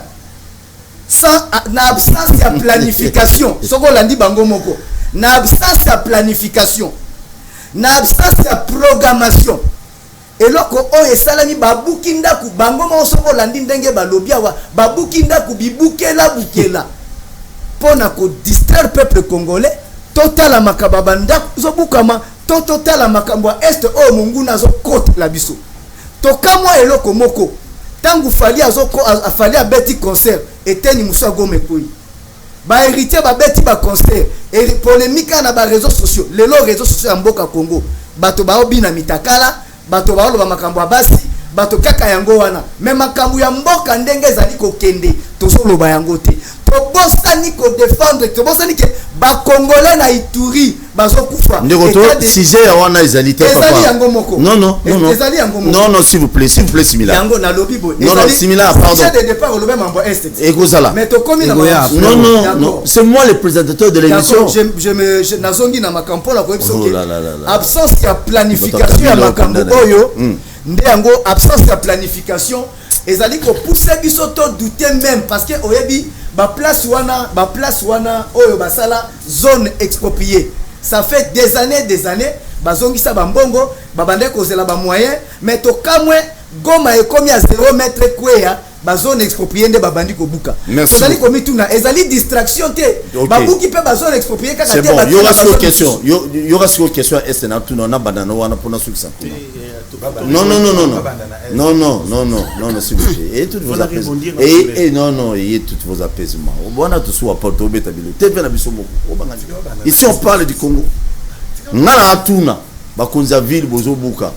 sans na absence de planification soko landi bango moko na absence de planification na absence de programmation eloko oyo esalami babuki ndaku bango mo soko landi ndenge balobi awa babuki ndaku bibukela bukela pona ko distraire peuple congolais total makaba bandaku zobukama total makambo est o munguna zo côte la biso to kamwa eloko moko tangu fali azoko afali abeti concert eteni musa gome koi ba héritier ba beti ba concert et polémique na ba réseaux sociaux lelo réseaux sociaux ya mboka Congo bato ba obina mitakala bato ba oloba makambo abasi bato kaka yango wana mais makambo ya mboka ndenge ezali kokende tozoloba yango te tobosani ko défendre tobosani ke ba congolais na Ituri bazokufa Ndeko sujet ya wana ezali te papa. ezali yango moko. Non, ezali yango moko. Non, s'il vous plaît Simila. Yango na lobi bo. Non, Simila, pardon. Sujet de départ le même en est. Ekozala. Mais to komi na non, c'est moi le présentateur de l'émission. Je nazongi na makampo la ko ebisoke. Absence ya planification ya makambo oyo. Nde yango absence ya planification ezali ko pousser biso to douter même parce que oyebi ba place wana oyo basala zone expropriée. Ça fait des années bazongisa bambongo babande kozela ba moyen mais to kamwe Goma e komi à 0 mètre kwea ba zone expropriée nde babandi ko buka. Ezali komi tuna ezali distraction te. Babuki pe ba zone expropriée kaka te. C'est bon, il y aura sur question. Il y aura sur question est na tuna na banana wana pona sur ça. Non, s'il vous plaît. Et toutes vos apaisements. Et non, et toutes vos apaisements. On a tous soit porto betabilo. TV na biso moko. Ici on parle du Congo. Ngana atuna bakonza ville bozo buka.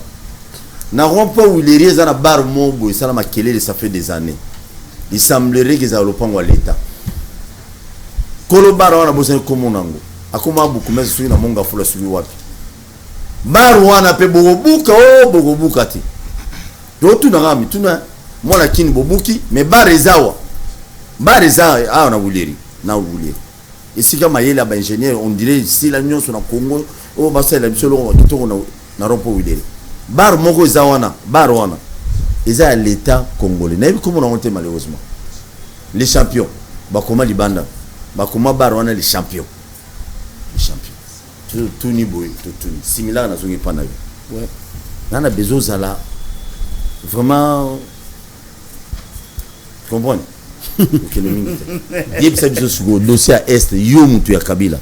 Na rompo où les riens na bar mobo ça na makelele ça fait des années. Il semblerait que ça le pango à l'état. Kolo bar wana bozo komo nango. Akoma buku mais sui na monga fula sui wapi. Bar wana pe bogobuka te. Do tu na ngami tuna mona kini bobuki mais bar ezawa. Bar ezawa na wuleri na wuleri. Ici kama yele ba ingénieur on dirait ici la nyonso na Congo o basa la bisolo kitoko na rompo wuleri. Bar moko ezawana bar wana. Eza l'état congolais. Na comme on a honte malheureusement. Les champions bakoma libanda bakoma bar wana les champions. Les champions. Tout ni boy tout similaire na zongi pana ouais nana besoin zala vraiment comprendre que le minute yeb ça besoin sur dossier est yo mutu ya Kabila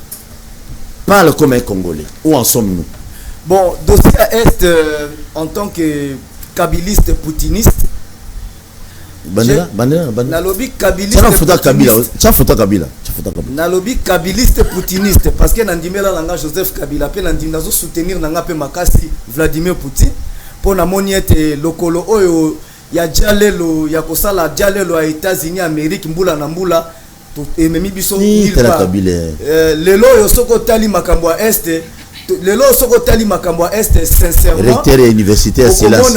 parle comme un Congolais où en sommes-nous? Bon, dossier est en tant que kabiliste poutiniste bandela nalobi kabiliste Kabila nalobi kabiliste poutiniste parce que nandimela langa Joseph Kabila pe nandimna zo soutenir nanga pe makasi Vladimir Poutine pour na moniete lokolo oyo ya jalelo ya kosala jalelo à États-Unis Amérique mbula na mbula to ememi biso lelo yo soko tali makambo ya este lelo soko tali makambo ya este sincèrement recteur universitaire Silas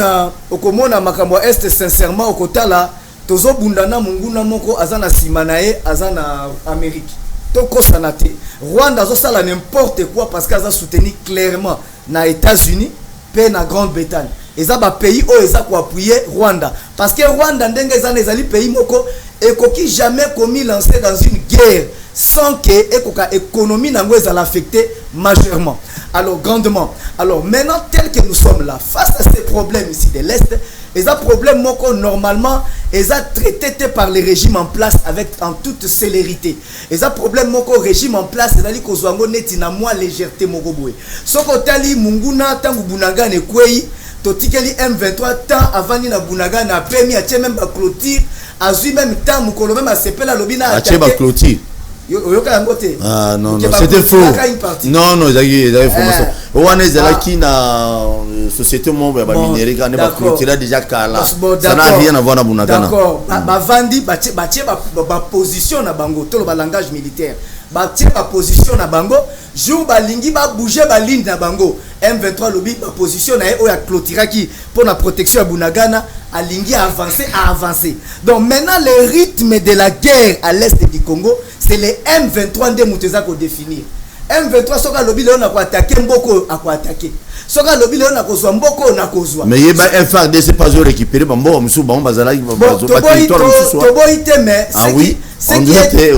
okomona makambo ya este sincèrement okotala tozo bundana munguna moko azana simanae azana Amérique toko sanate Rwanda zo sala n'importe quoi parce qu'aza soutenu clairement na États-Unis pe na Grande-Bretagne eza ba pays o eza ko appuyer Rwanda parce que Rwanda ndenge ezana ezali pays moko ekoki jamais commis lancer dans une guerre sans que ekoka économie nango ezala affecté majeurement alors grandement alors maintenant tel que nous sommes là face à ces problèmes ici de l'Est et un problème moko normalement est traité par les régimes en place avec en toute célérité et un problème moko régime en place c'est-à-dire que zwango neti na moi légèreté moko boye soko tali munguna tangu bunanga ne kwei totikeli M23 temps avant ni na bunanga na permis a tie même ba clôture azui même temps mukolo même a sepela lobina a tie ba clôture ah non c'était faux non ils avaient information on est là qui na société membre ba minerai quand ne ba clôture déjà kala ça n'a rien à voir na bunagana d'accord ba vandi ba position na bango to le langage militaire ba tie ba position na bango jour ba lingi ba bouger ba ligne na bango M23 lobby ba position na e o ya clôture qui pour la protection à bunagana a lingi à avancer donc maintenant le rythme de la guerre à l'est du Congo c'est les M23 de Mouteza qu'on définir M23 soka lobby le on a attaquer mboko a attaquer soka lobby le on a kozwa mboko na kozwa mais yeba FARDC pas récupérer mboko musu ba bazala mais ah oui on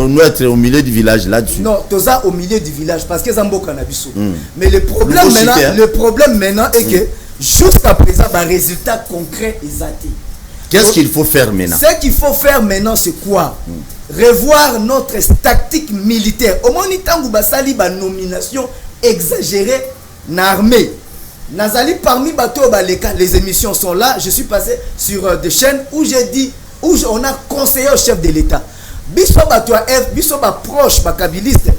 doit être au milieu du village là-dessus non toza au milieu du village parce que zamboka na biso mais le problème maintenant est que jusqu'à présent un résultat concret exact. Qu'est-ce qu'il faut faire maintenant? Ce qu'il faut faire maintenant c'est quoi? Revoir notre tactique militaire. Au moins tangu basali ba nomination exagérée na armée. Nazali parmi bateau baleka les émissions sont là, je suis passé sur des chaînes où j'ai dit on a conseillé au chef de l'État. Biso bato F biso ba proche ba kabiliste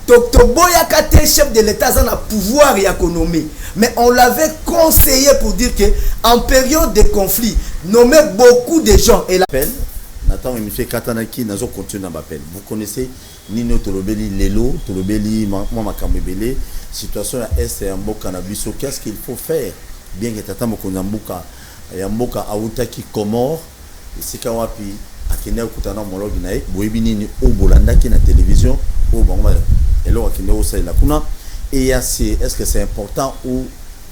Boyaka te chef de l'État a pouvoir et économie. Mais on l'avait conseillé pour dire que en période de conflit, nommer beaucoup de gens et l'appel na attends il me fait katanaki nazo continuer na appel. Vous connaissez Nino Tolobeli Lelo Tolobeli moi makamebele situation à est et mboka na biso qu'est-ce qu'il faut faire bien que tata mokonza mboka ya mboka autaki Comore sika wapi akende kutana mologi na ye boyebi nini o bolandaki na télévision o bango elo akende o sala kuna et est-ce que c'est important ou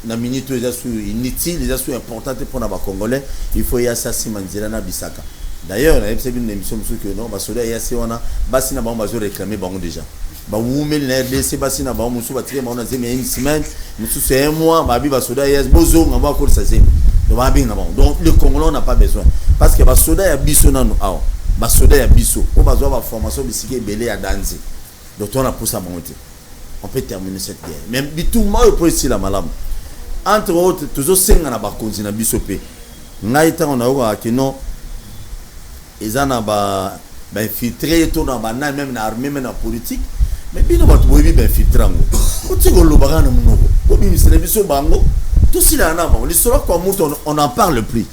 na minute les assu inutile les assu importante pour na ba congolais il faut ya sasi manzela na bisaka d'ailleurs na c'est une émission que non ba soda ya si wana basi na ba bazo réclamer bango déjà ba wumel na RDC basi na ba musu ba tire na zemi une semaine musu c'est un mois ba bi ba soda ya bozo ngaba ko ça c'est donc le Congolais n'a pas besoin parce que ba soda ya biso na no aw ba soda ya biso o ba zo ba formation bisike belé ya danzi donc on a pour ça monter on peut terminer cette guerre même bitou ma peut ici la malam entre autres toujours senga na ba konzi na biso pe ngai ta on a oka que non ezana ba infiltré to na ba na même na armée même na politique mais bino ba to bi ba infiltrango o tiko lo ba na munoko o bi misele biso bango tout cela na ba l'histoire quoi on en parle plus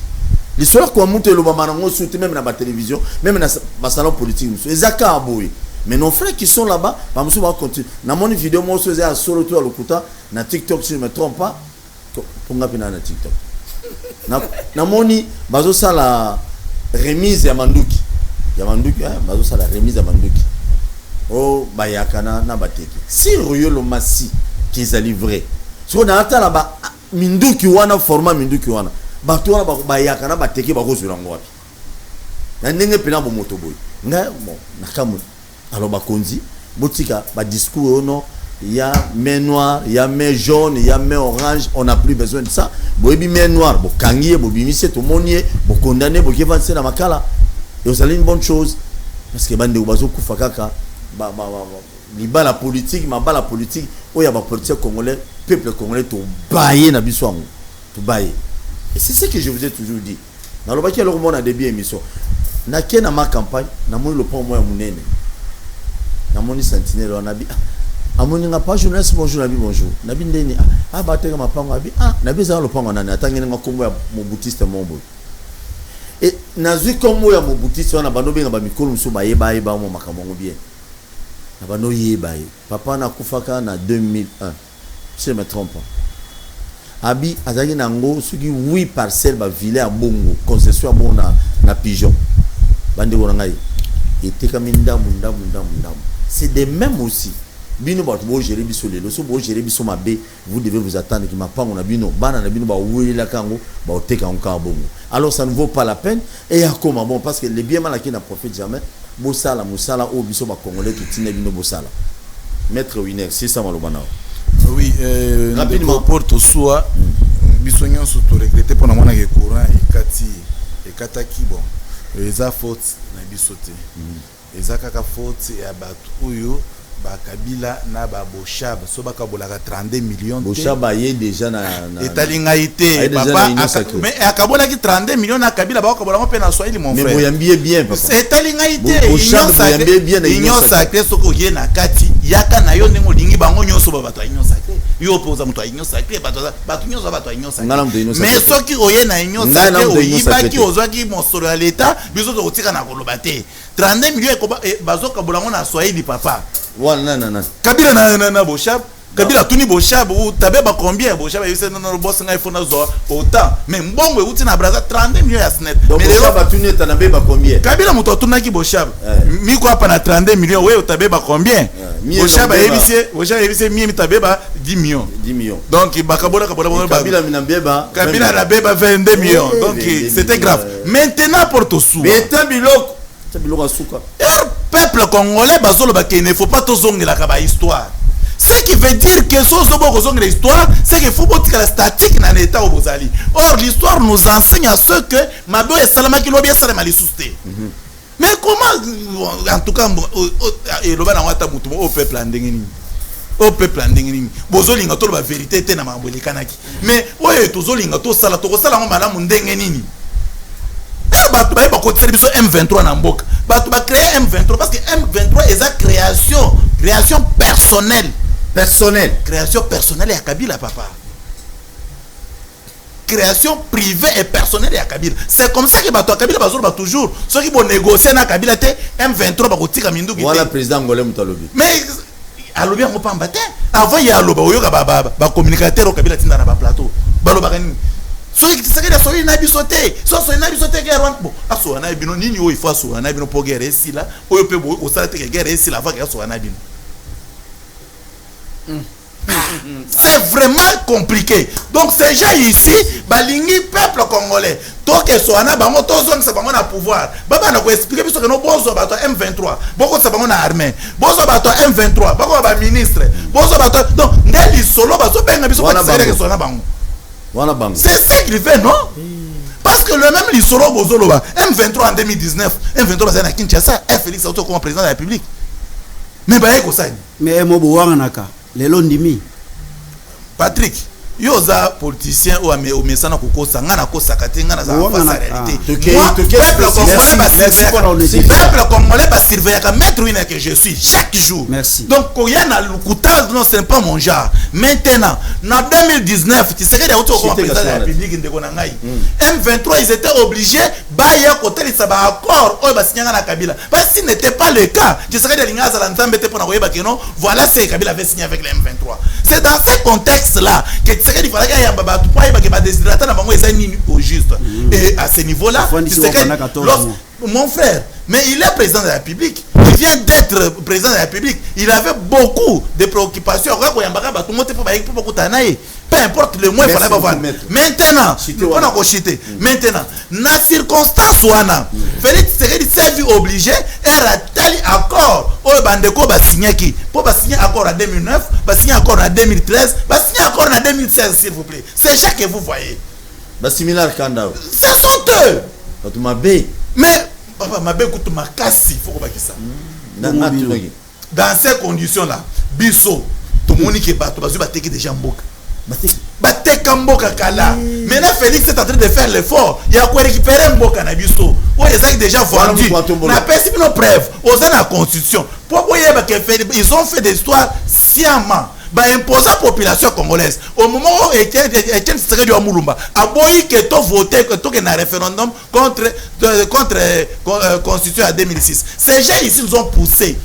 l'histoire quoi monte lo ba manango surtout même na ba télévision même na ba salon politique ezaka aboyi. Mais nos frères qui sont là-bas, par exemple, on va continuer. Dans mon vidéo, moi, je faisais à solo tour à l'Okuta, na TikTok, si je ne me trompe pas, pour nga pina na TikTok. Na moni, bazo ça la remise ya Manduki. Ya Manduki, bazo ça la remise ya Manduki. Oh, bayakana na bateki. Si Royo lo Massi qui est livré. Si on a atteint là-bas, Minduki wana format Minduki wana. Bato wana bayakana bateki bako sur l'angoisse. Na ndenge pina bo motoboy. Nga bon, nakamu. Alors bakonzi botika ba discours non il y a main noire il y a main jaune il y a main orange on n'a plus besoin de ça boyebi main noire bo kangier bo bimise to monier bo condamner bo kevancer na makala et vous allez une bonne chose parce que bande bazo kufa kaka ba la politique ma ba la politique oya ba politique congolais peuple congolais to bailler na biso ngo to bailler et c'est ce que je vous ai toujours dit na lobaki alors mon a début émission na kena ma campagne na mo le pont moi munene namoni sentinelle on a bi amoni nga pas journaliste bonjour nabi bonjour nabi ndeni bateka mapango abi nabi za lo pango nani atangene nga kombo ya mobutiste mombo et nazui kombo ya mobutiste wana bano benga ba mikolo muso ba yeba mo makambo bien na bano yeba papa na kufaka na 2001 si je me trompe pas abi azaki nango suki 8 parcelles ba ville à bongo concession bona na pigeon bande ko ngai eteka minda munda c'est des mêmes aussi bino ba to gérer biso lelo so bo gérer biso mabe vous devez vous attendre que ma pango na bino bana na bino ba wela kango ba oteka onka bongo alors ça ne vaut pas la peine et ya comment bon parce que les bien mal qui n'a profite jamais bo sala musala o biso ba congolais qui tine bino bo sala maître Winer c'est ça malobana oui rapidement porte soit biso nyonso to regretter pour na mona ke courant et kataki bon eza faute na biso te eza kaka faute ya bato oyo bakabila na ba boshab so bakabolaka 32 millions boshab aye déjà na etalingaité papa mais akabolaki 32 millions na kabila bakabolaka pe na Swahili mon frère mais boyambiye bien papa c'est etalingaité union sacrée soko ye na kati yaka na yo ndenge olingi bango nyonso ba bato union sacrée yo poza muto union sacrée bato nyonso bato union sacrée mais soki oye na union sacrée oyibaki ozwaki mosolo ya l'état biso to otika na koloba te 32 millions bazoka bolango na Swahili papa voilà non kabila na boshab kabila tuni boshab ou tabeba combien boshab yese non boss nga ifona zo autant mais mbongo uti na braza 32 millions ya snet mais les boshab tuni tanabeba combien kabila muto tunaki boshab miko hapa na 32 millions wewe utabeba combien boshab yebise mimi tabeba 10 millions donc bakabola kabila minabeba kabila na beba 22 millions donc c'était grave maintenant pour to sou mais biloko asuka peuple congolais bazolo bakene il faut pas tozongela ka ba histoire ce qui veut dire que so zo boko zongela histoire c'est que faut botika la statique na l'état au bozali or l'histoire nous enseigne à ce que mabo et salama ki lobi salama li souste mais comment en tout cas et loba na wata mutu au peuple ndengeni au peuple ndengeni bozolinga to ba vérité te na mabole kanaki mais oye tozolinga to sala to sala ngo malamu ndengeni bato ba ko biso M23 na mboka bato ba créer M23 parce que M23 est sa création personnelle création personnelle ya Kabila papa création privée et personnelle ya Kabila. C'est comme ça que bato Kabila bazolo toujours ceux qui vont négocier na Kabila te M23 bakotika minduki. Voilà président ngolé mutalobi. Mais alobi ngo pamba te. Avant ya aloba oyoka ba communicateur au Kabila tinda na ba plateau. Baloba kani. So qui s'est de soyi na bisoté. So na bisoté guerre wan bon. Aso na bino nini o ifa so na bino po guerre ici là. O pe bo o sala te guerre ici là avant que so na bino. C'est vraiment compliqué. Donc ces gens ici, balingi peuple congolais. Tant que soana bango tozong sa bango na pouvoir. Baba na ko expliquer biso que no bonzo bato M23. Boko sa bango na armée. Bonzo bato M23, bako ba ministre. Bonzo bato donc ngali solo bato benga biso ba tsere que soana bango. Wana bango. C'est ça qu'il fait non? Parce que le même lisolo bozolo ba M23 en 2019, M23 c'est na Kinshasa, Félix Auto comme président de la République. Mais ba eko ça. Mais mobo wanaka. Lelo ndimi Patrick yoza politicien ou mesana kokosa ngana kosa katenga na za face réalité. Peuple congolais ba surveiller ka maître wina que je suis chaque jour. Merci. Donc koyana lukuta non c'est pas mon genre. Maintenant en 2019 tu sais que les autres comme président de la République ndeko na ngai. M23 ils étaient obligés baya côté les saba accord o ba signanga na Kabila. Parce que ce n'était pas le cas. Tu sais que les linga za nzambe te pona koyeba que non voilà c'est Kabila avait signé avec les M23. C'est dans ce contexte là que tu sais que il fallait qu'il y ait un tout point qui va déshydrater na bango ezani au juste. Et à ce niveau là tu sais que mon frère mais il est président de la République. Il vient d'être président de la République. Il avait beaucoup de préoccupations. Peu importe le mois, il fallait avoir. Maintenant, maintenant, na circonstance ouana, Félix Tshisekedi s'est vu obligé et tel accord. Oh bandeko ba signé qui? Pour ba signer accord en 2009, ba signer accord en 2013, ba signer accord en 2016 s'il vous plaît. C'est ça que vous voyez. Ba similar kanda. C'est honteux. Quand ma bé. Mais papa ma bé écoute ma casse, il faut que ça. Dans ces conditions là, biso tout le monde qui est battu, parce que va teke déjà mboka. Bateka mboka kala. Maintenant Félix est en train de faire l'effort. Il y a quoi récupérer mboka na biso. Ouais, ils ont déjà vendu. Na personne nos preuves. Aux la constitution. Pourquoi ils ont fait des histoires sciemment. Bah imposer la population congolaise. Au moment où Etienne Tshisekedi wa Mulumba a boyi que to voté que to un référendum contre constitution en 2006. Ces gens ici nous ont poussé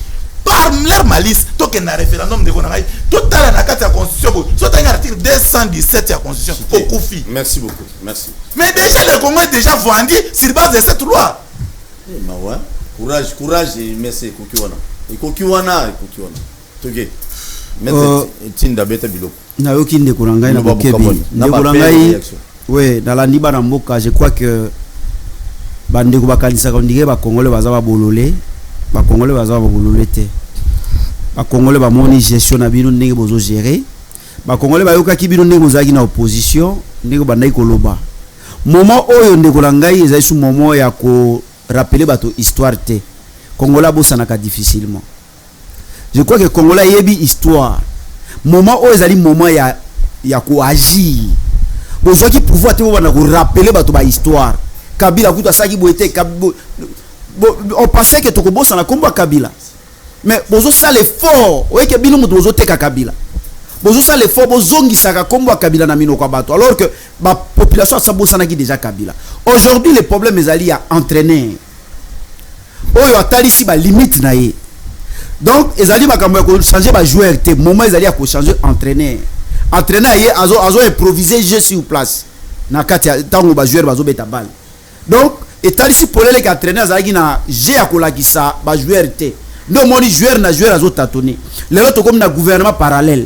par leur malice to que un référendum de Konangai tout à la carte de la constitution soit un article 217 de la constitution au Koufi. Merci beaucoup. Merci. Mais déjà le Congo est déjà vendu sur base de cette loi. Ma ouais. Courage et merci Kokiwana. Et Kokiwana. Toge. Tinda beta biloko. Na yoki ndeko na ngai na bokebi. Ndeko na ngai. Ouais, dans la niba na mboka, je crois que bandeko bakanisa kondike ba Congolais baza ba bololé. Ba Congolais baza ba bololé te. Ba Congolais ba moni gestion na bino ndenge bozo gérer. Ba Congolais ba yoka ki bino ndenge bozaki na opposition, ndenge bandai koloba. Moment oyo ndeko na ngai ezali su moment ya ko rappeler bato histoire te. Congolais bosanaka difficilement. Je crois que Congolais yebi histoire. Moment où ezali moment ya ko agir. Bozo ki pouvoir te bana ko rappeler bato ba histoire. Kabila kuta saki boete on pensait que toko bossa na kombo Kabila. Mais bozo ça l'effort, oye ke bino muto bozo teka Kabila. Bozo ça l'effort bozongi saka kombo Kabila na mino kwa bato alors que ba population sa bossa na ki déjà Kabila. Aujourd'hui le problème ezali à entraîner. Oyo atali si ba limite na ye. Donc ezali makambo ya ko changer ba joueur te moment ezali ya ko changer entraîneur ye azo improviser jeu sur place na kati tango ba joueur bazo beta balle. Donc etali si polele ka entraîneur azali na jeu ya ko lakisa ba joueur te no moni joueur azo tâtonner lelo to comme na gouvernement parallèle.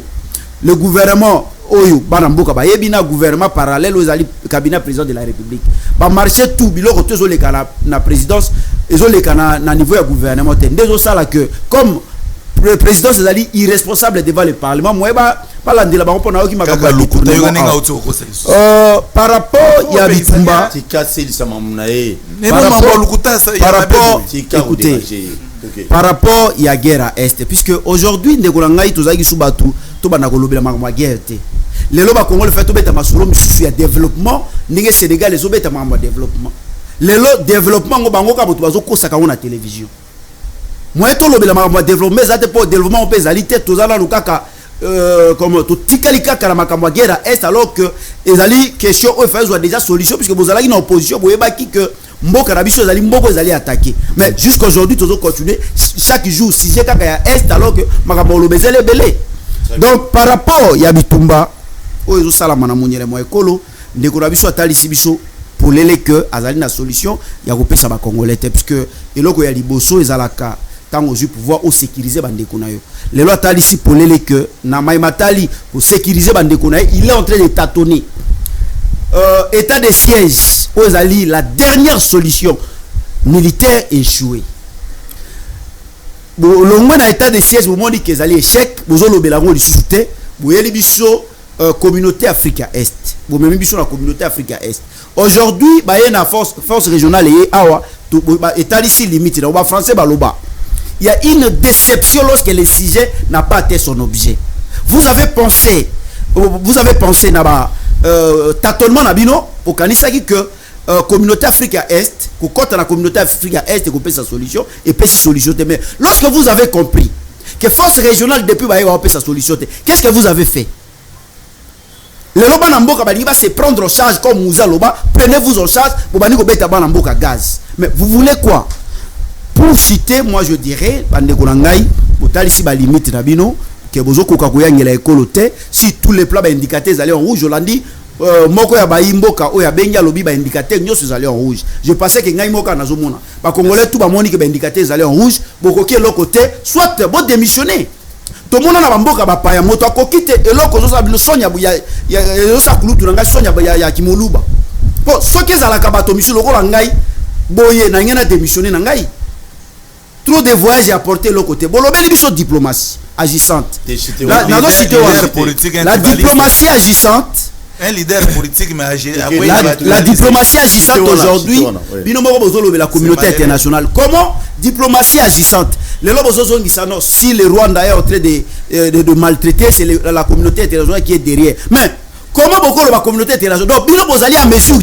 Le gouvernement oyo bana mboka ba yebi na gouvernement parallèle ezali cabinet président de la République ba marcher tout biloko to zo leka na présidence ezo leka na niveau ya gouvernement te ndezo sala que comme le président ezali irresponsable devant le parlement moi ba landela ba pona oki makamba lukuta yo nenga otso ko par rapport ya bitumba tikasi lisama munae par rapport ya guerre à est puisque aujourd'hui ndeko na ngai tozaki subatu to bana ko lobela makamba guerre te lelo ba Congo le fait to beta masolo misusu ya développement ndenge Sénégal les obeta makamba développement lelo développement ngo bango ka boto bazo kosaka na télévision moi to lobela makamba développement za te pour développement pe zali te tozala lukaka comme tout tikalika kalamakamba guerre est alors que ezali question o fait déjà solution puisque vous allez en opposition vous voyez que mboka na biso ezali mboko ezali attaquer mais jusqu'aujourd'hui toujours continuer chaque jour si j'ai kaka est alors que makamba lobezele belé donc par rapport ya bitumba o ezo sala mana munyele mo ekolo ndeko na biso atalisi biso pour lele que azali na solution ya kopesa ba congolais puisque eloko ya liboso ezalaka tant aux pouvoir au sécuriser bandeko na yo les lois talisi pour lele que na maimatali pour sécuriser bandeko na il est en train de tâtonner état de siège aux ali la dernière solution militaire échouée bon longwe na état de siège vous moni que ezali échec bozolo belango lisuté boyeli biso communauté Africa Est bon même biso la communauté Africa Est aujourd'hui ba yena force régionale et awa état ici limite na ba français baloba il y a une déception lorsque le sujet n'a pas atteint son objet. Vous avez pensé na ba tâtonnement na bino au kanisa que communauté Africa Est, que quand la communauté Africa Est que peut sa solution et peut sa solution mais lorsque vous avez compris que force régionale depuis ba peut sa solution qu'est-ce que vous avez fait? Le loba na mboka bali va se prendre en charge comme Mouza loba, prenez-vous en charge pour bani ko beta ba na mboka gaz. Mais vous voulez quoi? Pour citer, moi je dirais, limite que si tous les plans indicateurs allaient en rouge, je l'ai dit, moko ya baimboka o ya benga lobi ba indicateurs nyos allaient en rouge. Je pensais que ngai moka nazomona. Ba congolais tout ba moni que ba indicateurs allaient en rouge, boko ki l'autre côté, soit bon démissionner. Tout le monde na bamboka ba pa ya moto akokite eloko zo sa bilo sonya ya sa kulutu nga sonya ya kimoluba. Po soki za la kabato misu lokola ngai boye na ngena démissionner na ngai. Trop de voyages apportés l'autre côté. Bon, l'obéli biso diplomatie agissante. La diplomatie agissante. Un leader politique mais la diplomatie agissante aujourd'hui. La communauté internationale. Comment diplomatie agissante? Si le Rwanda est en train de maltraiter, c'est la communauté internationale qui est derrière. Mais comment beaucoup la communauté internationale? Donc, Bino Bozali a mesure.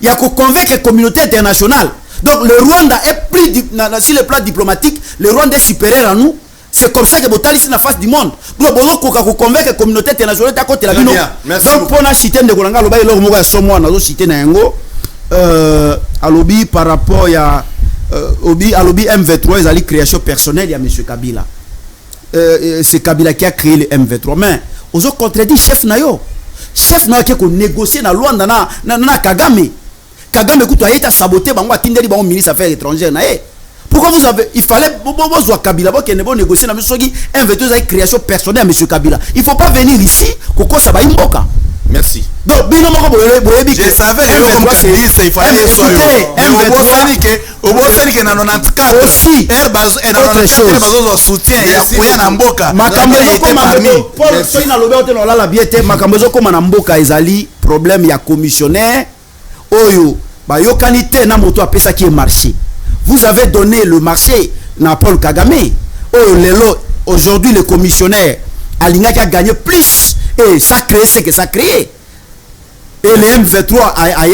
Il y a qu'on convaincre la communauté internationale. Donc le Rwanda est pris sur le plan diplomatique, le Rwanda est supérieur à nous. C'est comme ça que Botali ici na face du monde. Donc bozo koka ko convaincre la communauté internationale ta côté la bino. Donc pour na cité de kolanga loba ilo moko ya somo na zo cité na yango alobi par rapport ya alobi M23 ezali création personnelle ya monsieur Kabila. C'est Kabila qui a créé le M23 mais ozo contredit chef na yo. Chef na qui ko négocier na Rwanda na Kagame. Kagame kutu a été saboté bango atindeli bango ministre affaires étrangères na pourquoi vous avez il fallait bozo Kabila bo kene bo négocier na misoki M23 a création personnelle à monsieur Kabila il faut pas venir ici koko ça ba imboka merci donc bino moko boyebi je savais M23 c'est il fallait M23 que na 94 aussi autre chose soutien ya na mboka makambo parmi Paul na lobe hotel la biete makambo zo koma na mboka ezali problème ya commissionnaire oyo ba yokanite na moto apesa qui est marché. Vous avez donné le marché na Paul Kagame. Oh lelo aujourd'hui le commissionnaire Alinga qui a gagné plus et ça crée ce que ça crée. Et le M23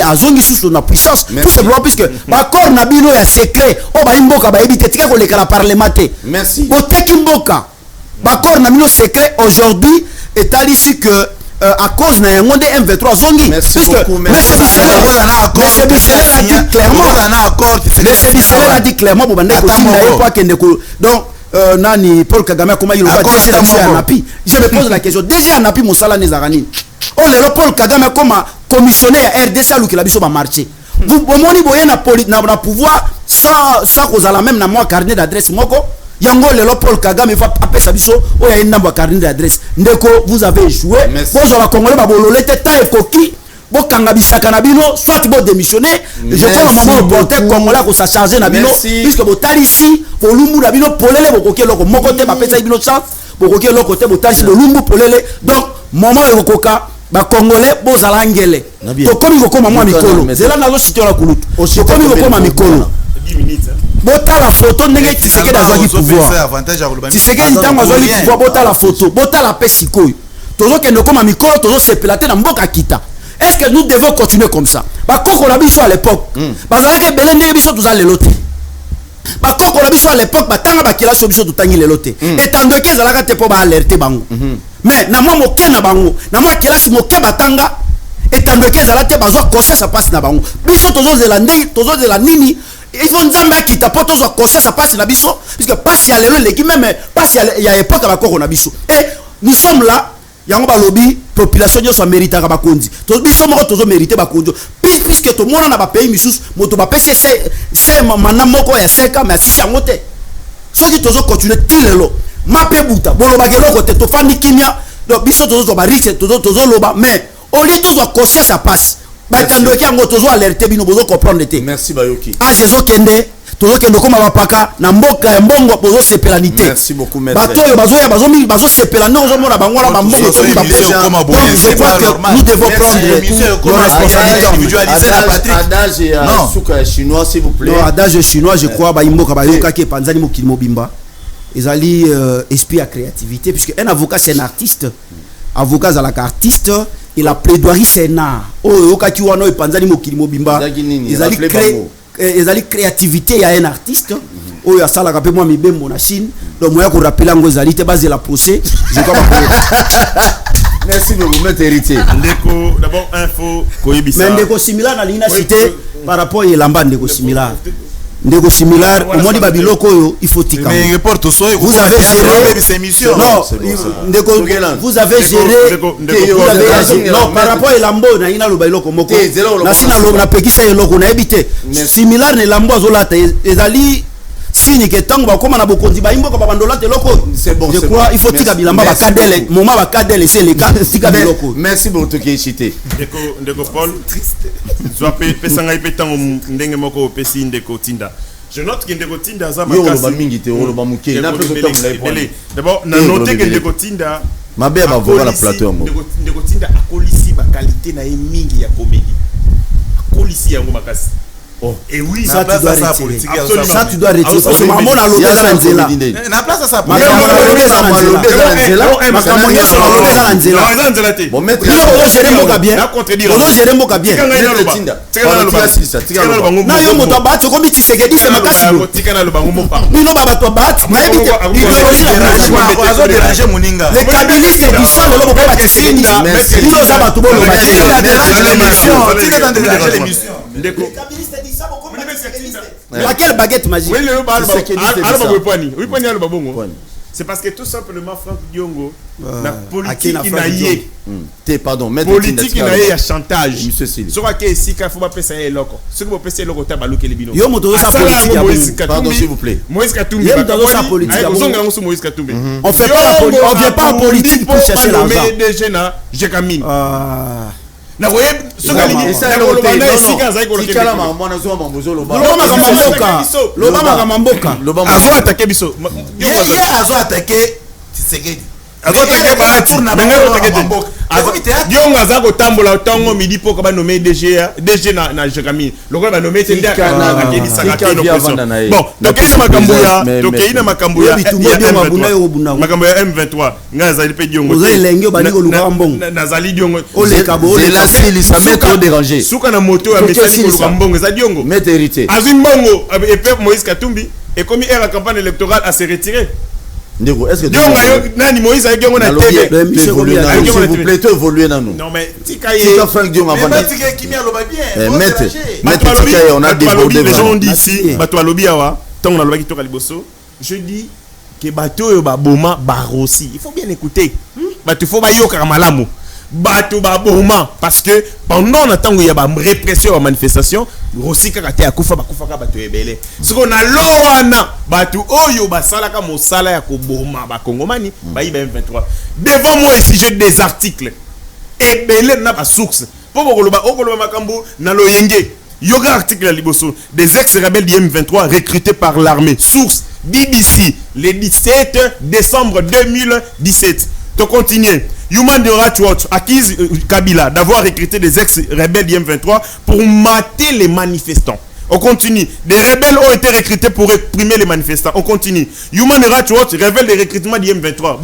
a zongi sous son puissance. Tout simplement puisque bakor na bino ya secret o ba imboka ba ebite tika ko le kala parlementaire. Merci. Boteki mboka. Bakor na bino secret aujourd'hui est ici que à cause na yango de M23 zongi puisque monsieur Bichel a dit clairement bobande ko tinda et pas kende ko donc nani Paul Kagame comment il va déjà Anapi je me pose la question déjà Anapi mosala nezarani oh le Paul Kagame comme commissionnaire RDC aluki la biso ba marché vous moni boye na pouvoir sans cause à la même na moi carnet d'adresse moko yango lelo Paul Kagame va appeler sa biso o ya inamba carnet d'adresse ndeko vous avez échoué bozo la congolais ba bololete ta ekoki bo kanga bisaka na bino soit bo démissionner je crois moment porter congolais ko sa charger na bino puisque bo tali ici bo lumbu na bino polele bo koke loko moko te ba pesa bino chance bo koke loko te bo tali bo lumbu polele donc moment ekoka ba congolais bo zala ngele to komi ko koma mwa mikolo zela nazo citer la kulutu to komi ko koma mikolo 10 minutes bota la photo ndenge Tshisekedi azwaki pouvoir Tshisekedi ntango azwaki pouvoir bota la photo bota la paix sikoyo tozo kende koma mikolo tozo sepela te na mboka kita. Est-ce que nous devons continuer comme ça? Ba koko la biso à l'époque bazalaka belé ndenge biso toza lelo te ba koko la biso à l'époque batanga bakila so biso totangi lelo te etando ke zalaka te po ba alerter bango mais na moi moke na bango na moi kelasi moke batanga etandoke ezala te bazwa conscience passe na bango biso tozozela ndenge tozozela nini il faut nzambe akita po tozwa conscience passe na biso puisque passe ya lelo eleki même passe ya époque bakoko na biso et nous sommes là yango balobi population nyonso améritaka bakonzi biso moko tozomérite bakonzi puisque tomona na bapays misusu moto bapesi se mana moko ya 5 ans mais asisi yango te soki tozocontinue ti lelo mape buta bolobaka eloko te tofandi kimia donc biso tozozwa bariche tozoloba mais oli tozwa conscience ya passe batandoki yango tozo alerte bino bozo comprendre te merci bayoki age ezokende tozokende koma bapaka na mboka ya mbongo bozosepelani te merci beaucoup maître bato oyo bazoya bazosepela nde ozomona bango na bambongo soki donc je crois que nous devons prendre nos responsabilités individualisées na Patrick adage ya suka ya chinois s'il vous plaît non adage chinois je crois bayimboka bayokaki epanzani mokili mobimba ezali esprit à créativité puisque un avocat c'est un artiste avocat azalaka artiste et la plaidoirie c'est un art oyo yokaki wana epanzani mokili mobimba ezali créativité ya un artiste oyo asalaka pe moi mibembo na Chine donc moya ko rappeler ngo ezali te base la procès je crois pas. Merci beaucoup maître héritier ndeko d'abord info koyebisa mais ndeko similar na lina cité par rapport à lamba ndeko similar ndeko similar au moins babiloko oyo il faut tika mais reporte soit vous avez géré ces émissions non ndeko vous avez géré non par rapport à lambo na ina loba iloko moko na sina loba na pekisa eloko na ebite similar ne lambo azolata ezali signe que tango bakoma na bokonzi baimboka babandola te loko c'est bon je crois il faut tika bilamba bakadele moment bakadele c'est les cas tika biloko merci beaucoup to kichité ndeko Paul soit pesa ngai pe tango ndenge moko pesi ndeko Tinda je note que ndeko Tinda za makasi yo loba mingi te loba muke na peso tango la point d'abord na noter que ndeko Tinda mabe ba vola la plateau ndeko Tinda akolisi ba qualité na mingi ya comédie akolisi yango makasi. Oh. Et oui, ça tu dois retirer. Ça tu dois retirer. Parce que maman a l'obé dans l'anzela. Na place ça. Maman a l'obé dans l'anzela. Maman nyonso a l'obé dans l'anzela. Bon maître. Là on gérer moka bien. On gérer moka bien. Na yo moto bat ko mi tisekedi c'est makasi. Tikana lo bango mopa. Bino baba to bat. Na ebite. Déranger moninga. Les kabylistes du sang le moka tisekedi. Bino za bato bolo ba. Déranger l'émission. Ndeko. Laquelle baguette magique? Oui, c'est parce que tout simplement Franck Diongo la politique inaïe. Pardon, politique inaïe à chantage. Monsieur Sili. Soit que si il faut pas payer loko. Ce que vous payez loko tabalouke les binos. Yo moto sa politique. Pardon s'il vous plaît. Moïse Katumbi. Yo moto sa politique. Moïse Katumbi. On fait pas la politique. On vient pas en politique pour chercher l'argent. Des jeunes à Jekamine. Na voye soka lini loba na esika za ikolo kala mama na zo mambozo loba loba makamamboka azo attaquer biso ye azo attaquer Tshisekedi azo attaquer Bahati menga attaquer Diongo aza kotambola tango midi po ba nommer DG na Jekamine lokola ba nommer tenda na kebisaka kino pression bon donc ina makambo ya makambo ya M23 nga zali pe Diongo ozelenge bani ko luka mbongo nazali Diongo c'est la style ça met trop déranger suka na moto ya message ko luka mbongo za Diongo maître héritier azwi mbongo et peuple Moïse Katumbi et comme hier la campagne électorale a se retirer. Ndeko, est-ce que Diongo nani Moïse a gagné na télé. S'il vous plaît, évoluer dans nous. Non mais Tikaye. C'est Franck Diongo avant. Mais Tikaye qui m'a loba bien. Maître Tikaye, on a débordé. Les gens ont dit ici, bato alobi awa, tant on a loba ki toka liboso. Je dis que bato yo ba boma barosi. Il faut bien écouter. Bato faut ba yoka malamu. Bato ba boma parce que pendant le temps où il y a ba répression en manifestation, Rossi kakate akufa bakufa ka bato ebele. Ce qu'on a loana bato oyo ba salaka mosala ya ko boma ba kongomani ba iba M23. Devant moi ici j'ai des articles ebele na ba source. Po bokoloba makambo na loyenge. Yoga article à Liboso, des ex-rebelles du M23 recrutés par l'armée. Source BBC, le 17 décembre 2017. To continuer. Human Rights Watch accuse Kabila d'avoir recruté des ex-rebelles du M23 pour mater les manifestants. On continue. Des rebelles ont été recrutés pour réprimer les manifestants. On continue. Human Rights Watch révèle les recrutements du M23.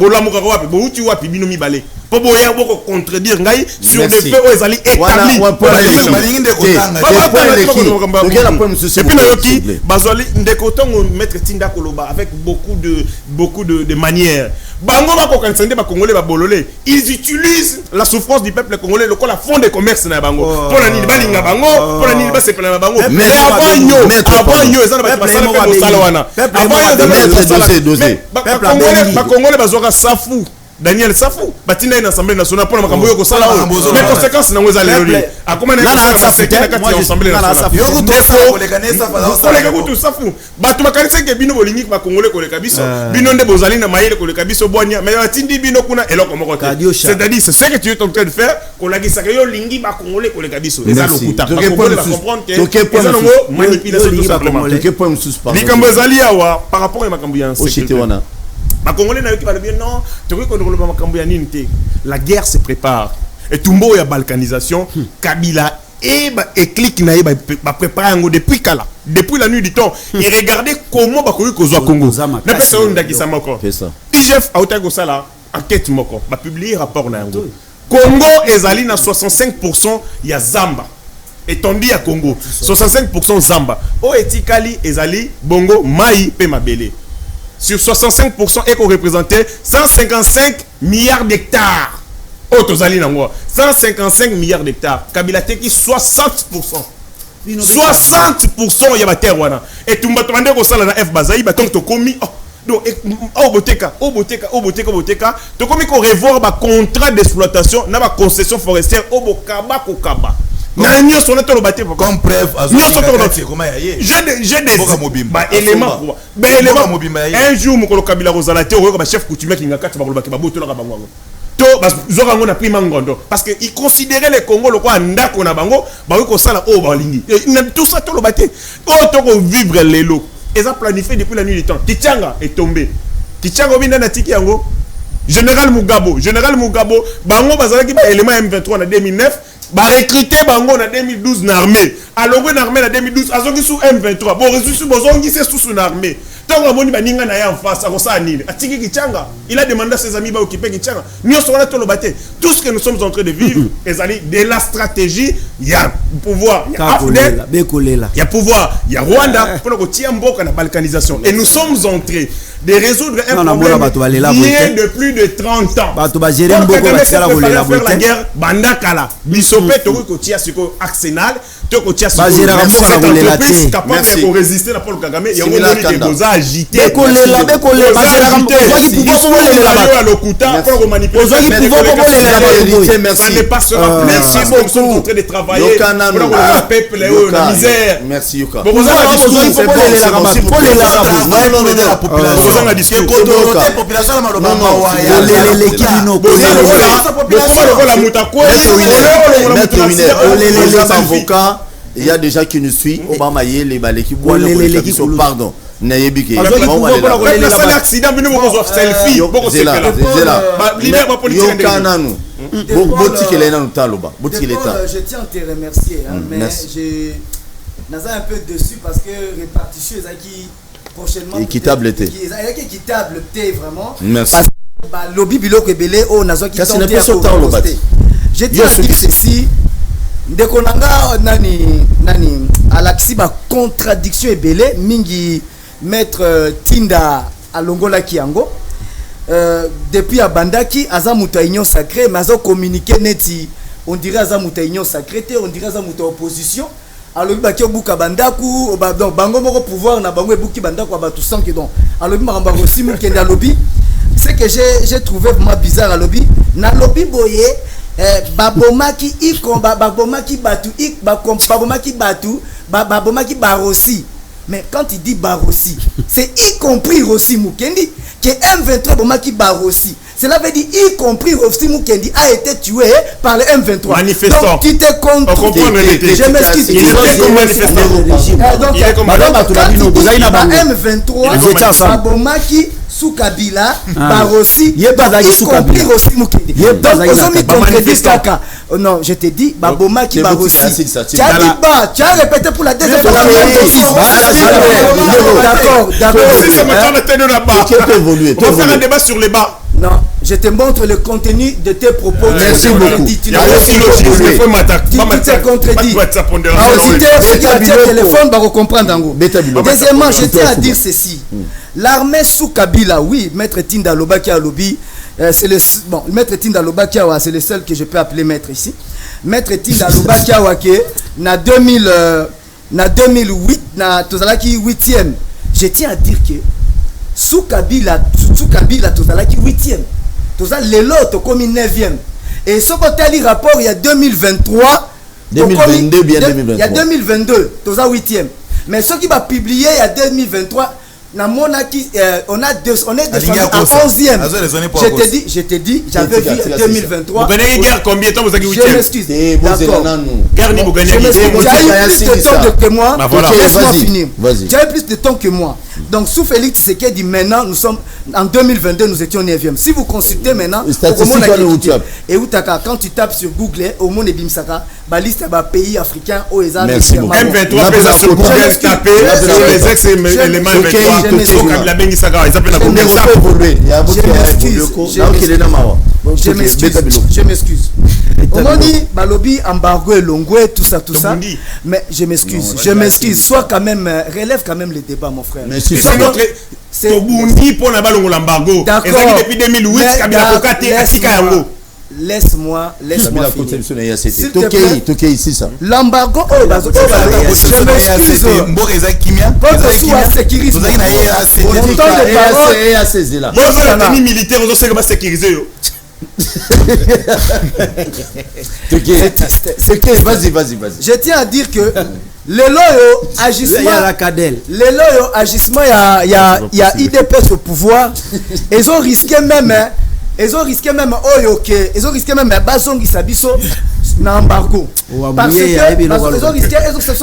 Pour contredire sur des faits où ils allaient établir. Et puis Nayoki, Bazoli, Ndekoton, maître Tinda Koloba, avec beaucoup de manières. bango ba ko kansende ba congolais ba bololé ils utilisent la souffrance du peuple congolais le la fond de commerce na bango pour la nini balinga bango pour la nini ba sepela na bango mais avant yo ezana ba pasala pe mosala wana avant yo ba congolais ba zoka safu Daniel Safou batina une assemblée nationale pour makambo yo ko sala mais conséquences na ngweza lelo akoma na sekina kati ya assemblée nationale yo ko to Safou batu makanisa ke bino bolingi ba congolais ko leka biso bino nde bozali na mayele ko leka biso bonya mais batindi bino kuna eloko moko te c'est-à-dire c'est ce que tu es en train de faire ko la gisaka yo lingi ba congolais ko leka biso eza lokuta ba congolais ba comprendre que eza no manipulation tout simplement likambo ezali awa par rapport à makambo ya sécurité les Congolais n'ont pas bien non, la guerre se prépare. Et Tumbo y a balkanisation, Kabila et clique na ba préparer depuis Kala, depuis la nuit du temps. Et regardez comment ba koyi kozwa Congo. Na pesa on ndaki sa moko. IGF a utago sala enquête moko, ba publier rapport na yango. Congo ezali na 65% ya Zamba. Et on dit à Congo 65% Zamba. O etikali ezali bongo mai pe mabele. Sur 65% et qu'on représentait 155 milliards d'hectares. Autozali nango 155 milliards d'hectares. Kabila teki 60%. 60% ya ba terre wana. Et tumba tomande ko sala na F Bazaï ba donc to komi donc boteka to komi ko revoir ba contrat d'exploitation na ba concession forestière au bokaba kokaba. Comme preuve, j'ai des éléments. Un jour, mon Kabila Rosalate, chef coutumier qui n'a qu'à parce qu'il considérait les Congo le quoi ndako na bango ba ko sala o ba lingi tout ça to lo baté o to vivre les lots et ça planifié depuis la nuit du temps. Kichanga est tombé. Kichanga binda na tiki yango Général Mugabo bango bazalaki ba élément M23 en 2009 ba recruter bango en 2012 na armée alors que l'armée en 2012 azongi sous M23 bon reçu bozongi c'est sous son armée tant que baninga na ya en face akosa anine atiki Kichanga il a demandé à ses amis ba occuper Kichanga nous sommes to lo baté tout ce que nous sommes en train de vivre ezali de la stratégie il y a pouvoir il y a AFDEL il y a pouvoir il y a Rwanda pour ko tia mboka na balkanisation et nous sommes entrés de résoudre un problème lié de plus de 30 ans. Faire la guerre, Bandakala, Bisopé, Toko Tia Siko Arsenal, Toko Tia Siko entreprise capable de résister à Paul Kagame, il y a des beaux agités. Ça ne passera plus si nous sommes en train de travailler pour le peuple et la misère. Merci Yuka. Il y a des gens qui nous suivent. Obama y est les baleki. Pardon. Nayebike. L'accident venu pour selfie. Je tiens à te remercier, mais j'ai un peu dessus parce que répartition qui prochainement équitable était vraiment. Merci. Lobby biloko ebele o nazo qui tente je tiens à dire ceci ndekonanga nani alaxi ba contradiction ebele mingi maître Tinda alongola kiango depuis abandaki azamuta union sacrée mais azo communiquer neti on dirait azamuta union sacrée on dirait azamuta opposition alors ba kyo buka bandaku donc bango moko pouvoir na bango ebuki bandaku ba tout sang que donc alors maramba aussi mu kenda lobby c'est que j'ai trouvé vraiment bizarre à lobby na lobby boye babomaki ikomba babomaki batu babomaki batu babomaki barossi mais quand il dit barossi c'est y compris Rossi Mukendi que M23 bomaki barossi cela veut dire y compris Rossi Mukendi a été tué par le M23 manifestant donc tu te comptes je m'excuse il était comme manifestant donc M23 babomaki sous Kabila barossi y compris Rossi Mukendi donc ils ont mis contredit kaka non je te dis babomaki barossi tu as répété pour la deuxième fois d'accord on va faire un débat sur les bas. Non, je te montre le contenu de tes propos. Merci beaucoup. Il y a aussi logique, tu t'es contredit. Auditeur, ceux qui ont un téléphone, va comprendre. Deuxièmement, je tiens à dire ceci. l'armée sous Kabila, oui, Maître Tinda Lobaki à lobby, c'est le bon, Maître Tinda Lobaki c'est le seul que je peux appeler maître ici. Maître Tinda Lobaki na 2008 na tozalaki 8e. Je tiens à dire que sous Kabila tozalaki 8e. Tozal lelo to comme 9e. Et ce côté ali rapport il y a 2023 2022 bien 2023. Il y a 2022 tozal 8e. Mais ce qui va publier il y a 2023 on est descendu à 11e. Je te dis, j'avais vu 2023. Vous gagnez guerre combien de temps vous avez 8e? Je m'excuse. D'accord. Tu as eu plus de temps que moi. Laisse-moi finir. Tu as eu plus de temps que moi. Donc, sous Félix Tshisekedi, maintenant, nous sommes en 2022, nous étions 9e. Si vous consultez maintenant, et quand tu tapes sur Google, au monde Bimsaka, la liste des pays africains au ESA. Merci beaucoup. M23 peut sur Google taper sur les ex-éléments M23. Je m'excuse. On dit Balobi, embargo et longwe, tout ça. Mais je m'excuse. Sois quand même, relève quand même le débat, mon frère. C'est notre. C'est Bundi pour la balle l'embargo. D'accord. Depuis 2008, Kabila Kokate Atika Yango. Laisse-moi finir. S'il te plaît. Toké ici ça. L'embargo, je m'excuse. Militaire, on sait sécuriser. Vas-y. Je tiens à dire que le loyo agissement il y a IDPS au pouvoir. Ils ont risqué même bazongi sabiso na embargo. Parce que ils ont risqué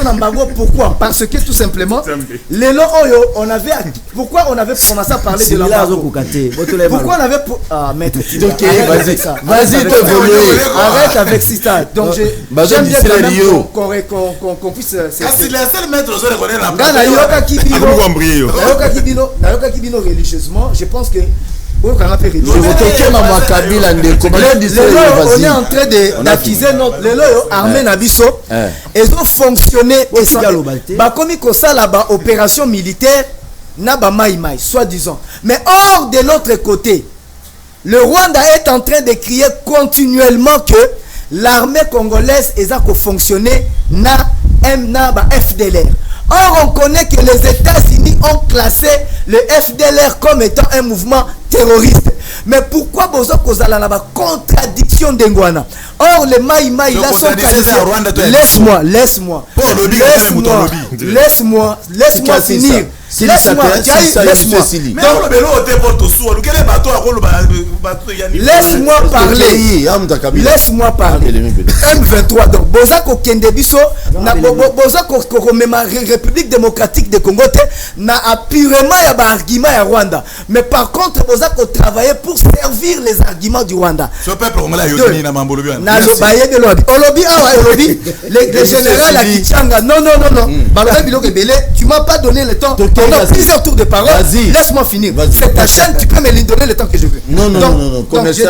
embargo. Pourquoi? Parce que tout simplement on avait pourquoi on avait commencé à parler de l'embargo. Pourquoi on avait maître vas-y arrête avec Sita. Donc j'aime bien qu'on puisse c'est la seule maître aux reconnaît la religieusement, je pense que on est en train d'accuser notre armée Nabiso. Ils ont fonctionné comme ça là-bas, opération militaire Nabamaïmaï, soi-disant. Mais hors de l'autre côté, le Rwanda est en train de crier continuellement que l'armée congolaise est à fonctionner na FDLR. Or, on connaît que les États-Unis ont classé le FDLR comme étant un mouvement terroriste. Mais pourquoi Bozo Kozala n'a pas contradiction d'Engwana? Or, les Maïmaï là sont qualifiés. Laisse-moi finir. Laisse-moi parler. M23 donc Bozako Kendebiso na Bozako République démocratique de Congo na appurément ya ba argument ya Rwanda. Mais par contre Bozako travailler pour servir les arguments du Rwanda. Ce peuple congolais yoni na mambolobi. Na lobaye de Olobi le général à Kichanga. Non. Balobi biloko belé, tu m'as pas donné le temps. Pendant plusieurs tours de parole. Laisse-moi finir. C'est ta chaîne, tu peux me donner le temps que je veux. Non. Donc je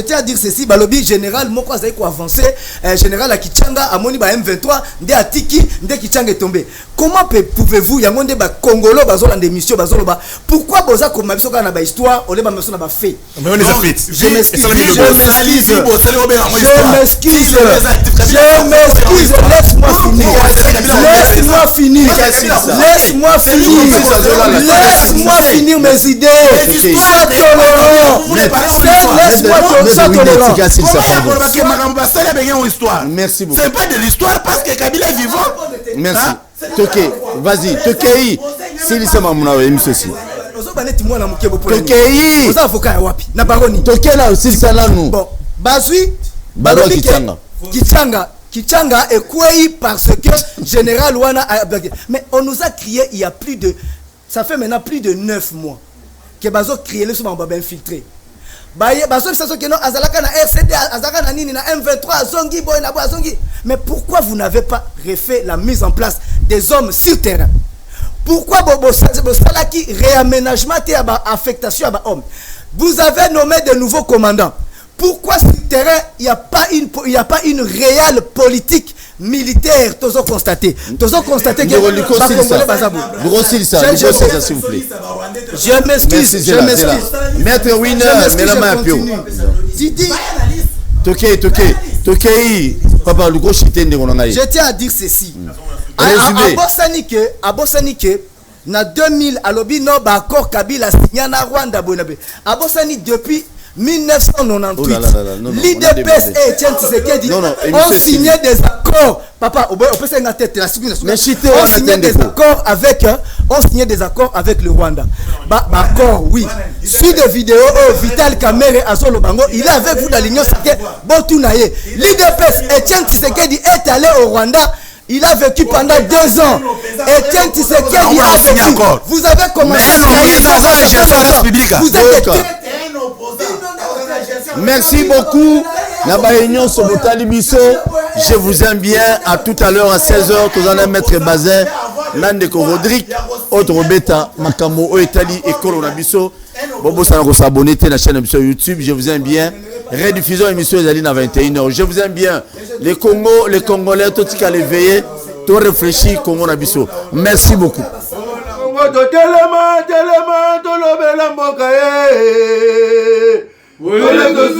tiens à dire ceci. Balobi général moko azali ko avancer général à Kichanga amoni ba M23 nde atiki nde Kichanga est tombé. Comment pouvez-vous yango nde ba Congolo bazola d'émission bazoloba pourquoi boza ko mabiso kana ba histoire ole ba mabiso na ba fait. Mais on les a fait. Je m'excuse. Laisse-moi finir mes idées. Merci beaucoup. C'est pas de l'histoire parce que Kabila est vivant. Merci. Toké, vas-y. Toké, c'est ça mon ami ceci. Toké, vous avocat wapi na baroni. Toké là aussi ça là nous. Bon, bazui Kichanga est quoi parce que général Wana a mais on nous a crié il y a plus de ça fait maintenant plus de 9 mois que bazo crié le souvent baba infiltré. Mais pourquoi vous n'avez pas refait la mise en place des hommes sur terrain? Pourquoi qui réaménagement et affectation à hommes? Vous avez nommé de nouveaux commandants. Pourquoi sur terrain il n'y a pas une réelle politique militaire tozo constater que s'il vous plaît. je m'excuse. Maître Winner, Tokei, papa, le gros chité de Ronangaï. Je tiens à dire ceci. À Bossanike, na 2000, à l'obi no ba accord Kabila signé na Rwanda bonabe. À Bossani depuis 1998, l'IDPS et Etienne Tshisekedi ont signé des accords. Papa, on peut faire une tête. On signé des accords avec le Rwanda. Accord, oui. Suite de vidéo, Vital Kamerhe Azolo Bango, il est avec vous dans l'Union Sacrée. Botunaye. L'IDPS, Etienne Tshisekedi est allé au Rwanda. Il a vécu pendant 2 ans. Etienne Tshisekedi a vécu. Vous avez commencé à vous êtes merci beaucoup. Je vous aime bien. À tout à l'heure à 16h. Tous en maître Bazin, Nandeko Rodrigue, autre bêta, Makamo, Oetali et Coronabiso. Bobo Sanako s'abonner à la chaîne YouTube. Je vous aime bien. Rediffusion émission Ezaline à 21h. Je vous aime bien. Les Congos, les Congolais, tout ce qui a l'éveillé, tout réfléchi, Congo Nabiso. Merci beaucoup.